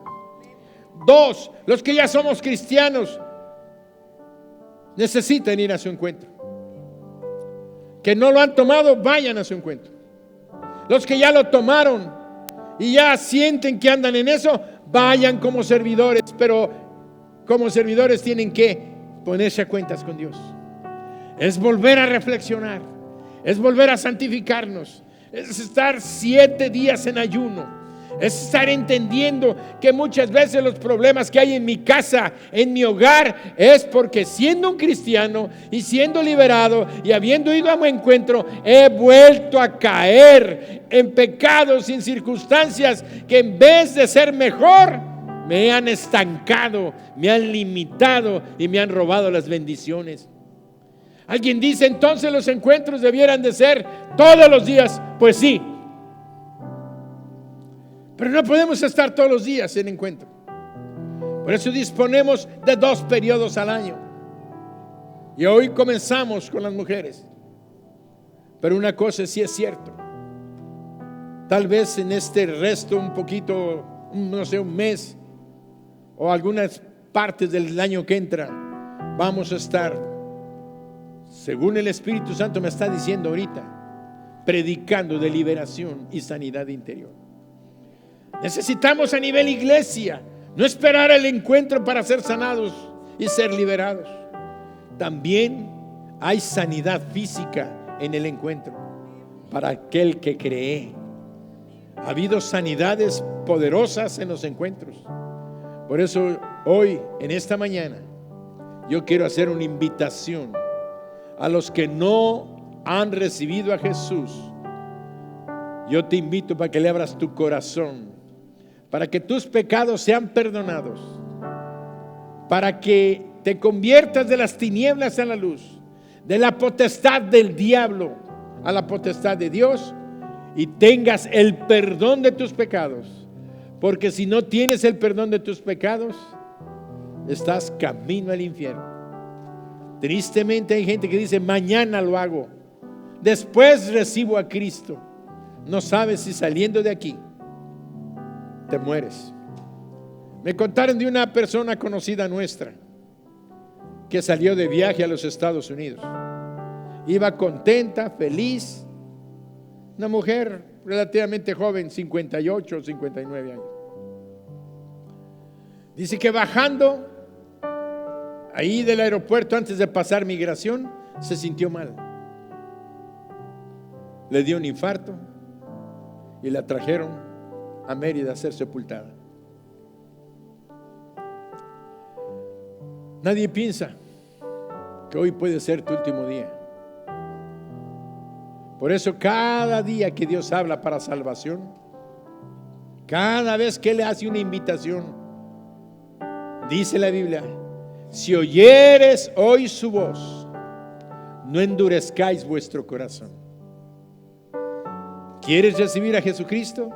2, los que ya somos cristianos necesitan ir a su encuentro. Que no lo han tomado, vayan a su encuentro. Los que ya lo tomaron y ya sienten que andan en eso, vayan como servidores, pero como servidores tienen que ponerse a cuentas con Dios. Es volver a reflexionar, es volver a santificarnos, es estar 7 días en ayuno, es estar entendiendo que muchas veces los problemas que hay en mi casa, en mi hogar, es porque siendo un cristiano y siendo liberado y habiendo ido a un encuentro, he vuelto a caer en pecados, en circunstancias que en vez de ser mejor, me han estancado, me han limitado y me han robado las bendiciones. Alguien dice, entonces los encuentros debieran de ser todos los días. Pues sí, pero no podemos estar todos los días en encuentro. Por eso disponemos de 2 periodos al año. Y hoy comenzamos con las mujeres. Pero una cosa sí es cierto. Tal vez en este resto un poquito, no sé, un mes o algunas partes del año que entra, vamos a estar, según el Espíritu Santo me está diciendo ahorita, predicando de liberación y sanidad interior. Necesitamos a nivel iglesia no esperar el encuentro para ser sanados y ser liberados. También hay sanidad física en el encuentro para aquel que cree. Ha habido sanidades poderosas en los encuentros. Por eso hoy, en esta mañana, yo quiero hacer una invitación a los que no han recibido a Jesús. Yo te invito para que le abras tu corazón, para que tus pecados sean perdonados, para que te conviertas de las tinieblas a la luz, de la potestad del diablo a la potestad de Dios, y tengas el perdón de tus pecados. Porque si no tienes el perdón de tus pecados, estás camino al infierno. Tristemente hay gente que dice, mañana lo hago, después recibo a Cristo. No sabes si saliendo de aquí te mueres. Me contaron de una persona conocida nuestra que salió de viaje a los Estados Unidos. Iba contenta, feliz, una mujer relativamente joven, 58 o 59 años. Dice que bajando ahí del aeropuerto antes de pasar migración, se sintió mal. Le dio un infarto y la trajeron a Mérida a ser sepultada. Nadie piensa que hoy puede ser tu último día. Por eso cada día que Dios habla para salvación, cada vez que le hace una invitación, dice la Biblia, si oyeres hoy su voz, no endurezcáis vuestro corazón. ¿Quieres recibir a Jesucristo?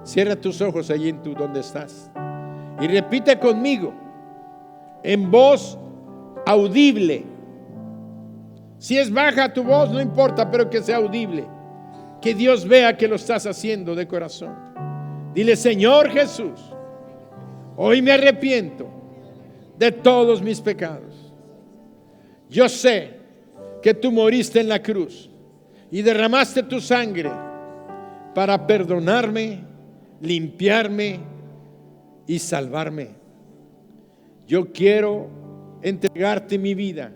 Cierra tus ojos allí donde estás y repite conmigo en voz audible. Si es baja tu voz, no importa, pero que sea audible, que Dios vea que lo estás haciendo de corazón. Dile, Señor Jesús, hoy me arrepiento de todos mis pecados. Yo sé que tú moriste en la cruz y derramaste tu sangre para perdonarme, limpiarme y salvarme. Yo quiero entregarte mi vida.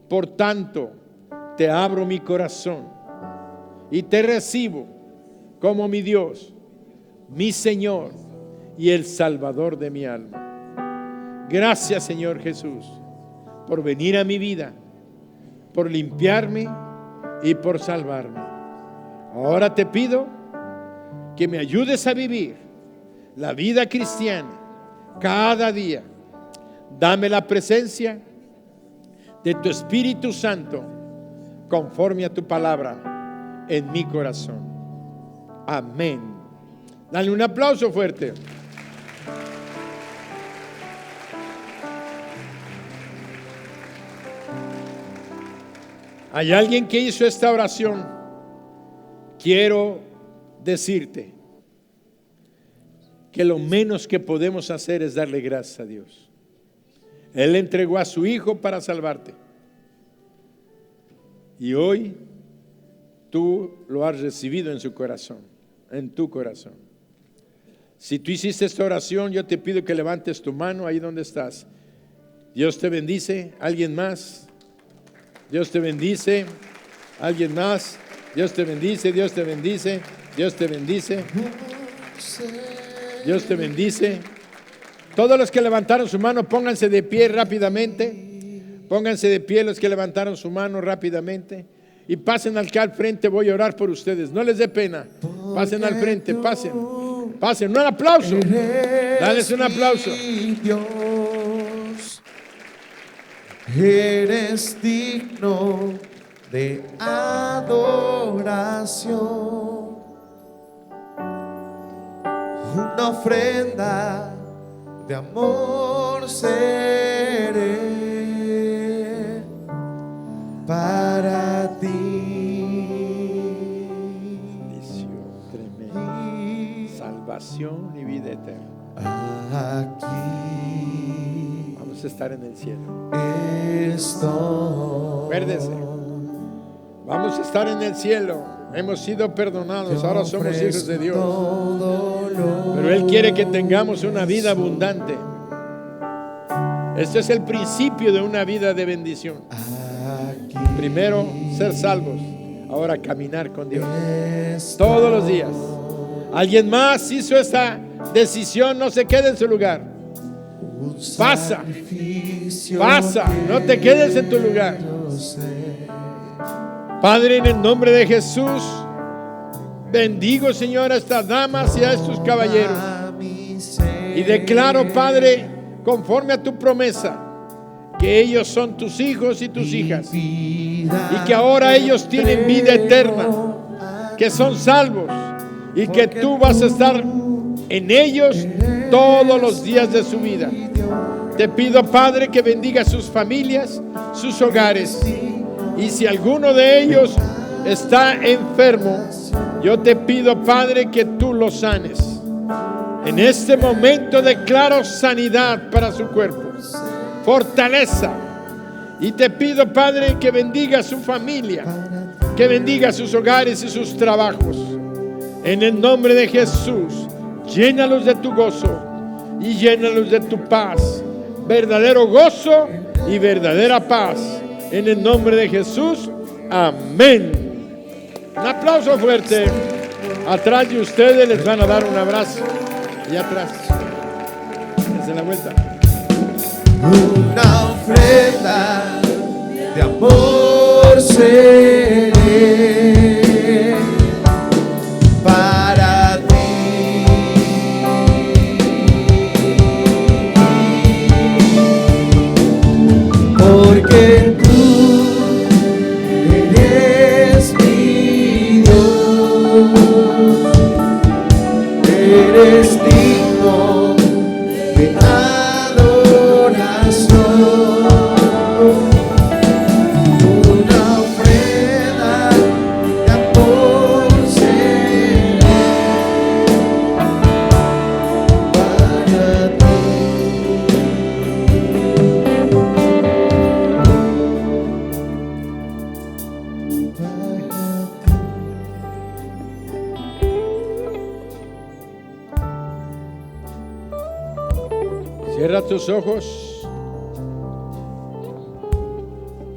Por tanto, te abro mi corazón y te recibo como mi Dios, mi Señor y el Salvador de mi alma. Gracias, Señor Jesús, por venir a mi vida, por limpiarme y por salvarme. Ahora te pido que me ayudes a vivir la vida cristiana cada día. Dame la presencia de tu Espíritu Santo conforme a tu palabra en mi corazón. Amén. Dale un aplauso fuerte. ¿Hay alguien que hizo esta oración? Quiero decirte que lo menos que podemos hacer es darle gracias a Dios. Él entregó a su Hijo para salvarte. Y hoy tú lo has recibido en su corazón, en tu corazón. Si tú hiciste esta oración, yo te pido que levantes tu mano ahí donde estás. Dios te bendice. ¿Alguien más? Dios te bendice. ¿Alguien más? Dios te bendice, Dios te bendice, Dios te bendice. Dios te bendice. Todos los que levantaron su mano, pónganse de pie rápidamente. Pónganse de pie los que levantaron su mano rápidamente. Y pasen acá al frente, voy a orar por ustedes. No les dé pena. Pasen al frente, pasen. Pasen, un aplauso. Dales un aplauso. Dios, eres digno de adoración. Una ofrenda de amor seré para ti. Bendición tremenda. Salvación y vida eterna. Aquí Vamos a estar en el cielo. estoy. Acuérdese. Vamos a estar en el cielo. Hemos sido perdonados. Ahora somos hijos de Dios. Pero Él quiere que tengamos una vida abundante. Este es el principio de una vida de bendición. Primero, ser salvos. Ahora, caminar con Dios todos los días. ¿Alguien más hizo esta decisión? No se quede en su lugar. Pasa. Pasa. No te quedes en tu lugar. Padre, en el nombre de Jesús, bendigo, Señor, a estas damas y a estos caballeros. Y declaro, Padre, conforme a tu promesa, que ellos son tus hijos y tus hijas. Y que ahora ellos tienen vida eterna, que son salvos y que tú vas a estar en ellos todos los días de su vida. Te pido, Padre, que bendiga sus familias, sus hogares. Y si alguno de ellos está enfermo, yo te pido, Padre, que tú lo sanes. En este momento declaro sanidad para su cuerpo, fortaleza. Y te pido, Padre, que bendiga a su familia, que bendiga sus hogares y sus trabajos. En el nombre de Jesús, llénalos de tu gozo y llénalos de tu paz. Verdadero gozo y verdadera paz. En el nombre de Jesús, amén. Un aplauso fuerte. Atrás de ustedes les van a dar un abrazo. Y atrás. Dense la vuelta. Una ofrenda de amor seré para ti. Porque tú eres mi Dios, eres digno de adoración. Una ofrenda de amor seré para ti. Cierra tus ojos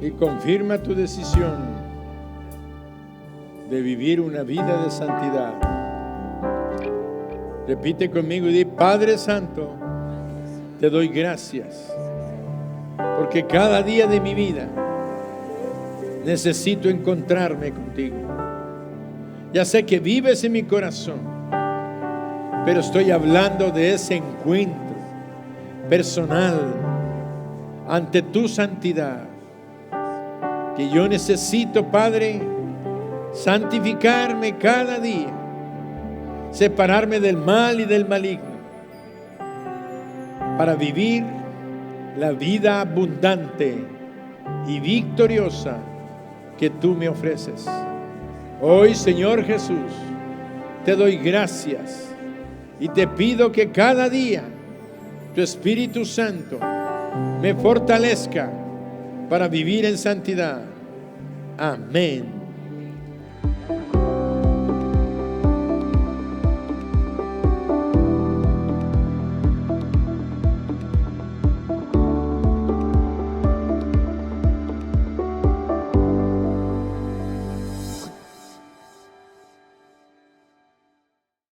y confirma tu decisión de vivir una vida de santidad. Repite conmigo y di: Padre Santo, te doy gracias porque cada día de mi vida necesito encontrarme contigo. Ya sé que vives en mi corazón, pero estoy hablando de ese encuentro personal ante tu santidad, que yo necesito, Padre, santificarme cada día, separarme del mal y del maligno, para vivir la vida abundante y victoriosa que tú me ofreces. Hoy, Señor Jesús, te doy gracias y te pido que cada día tu Espíritu Santo me fortalezca para vivir en santidad. Amén.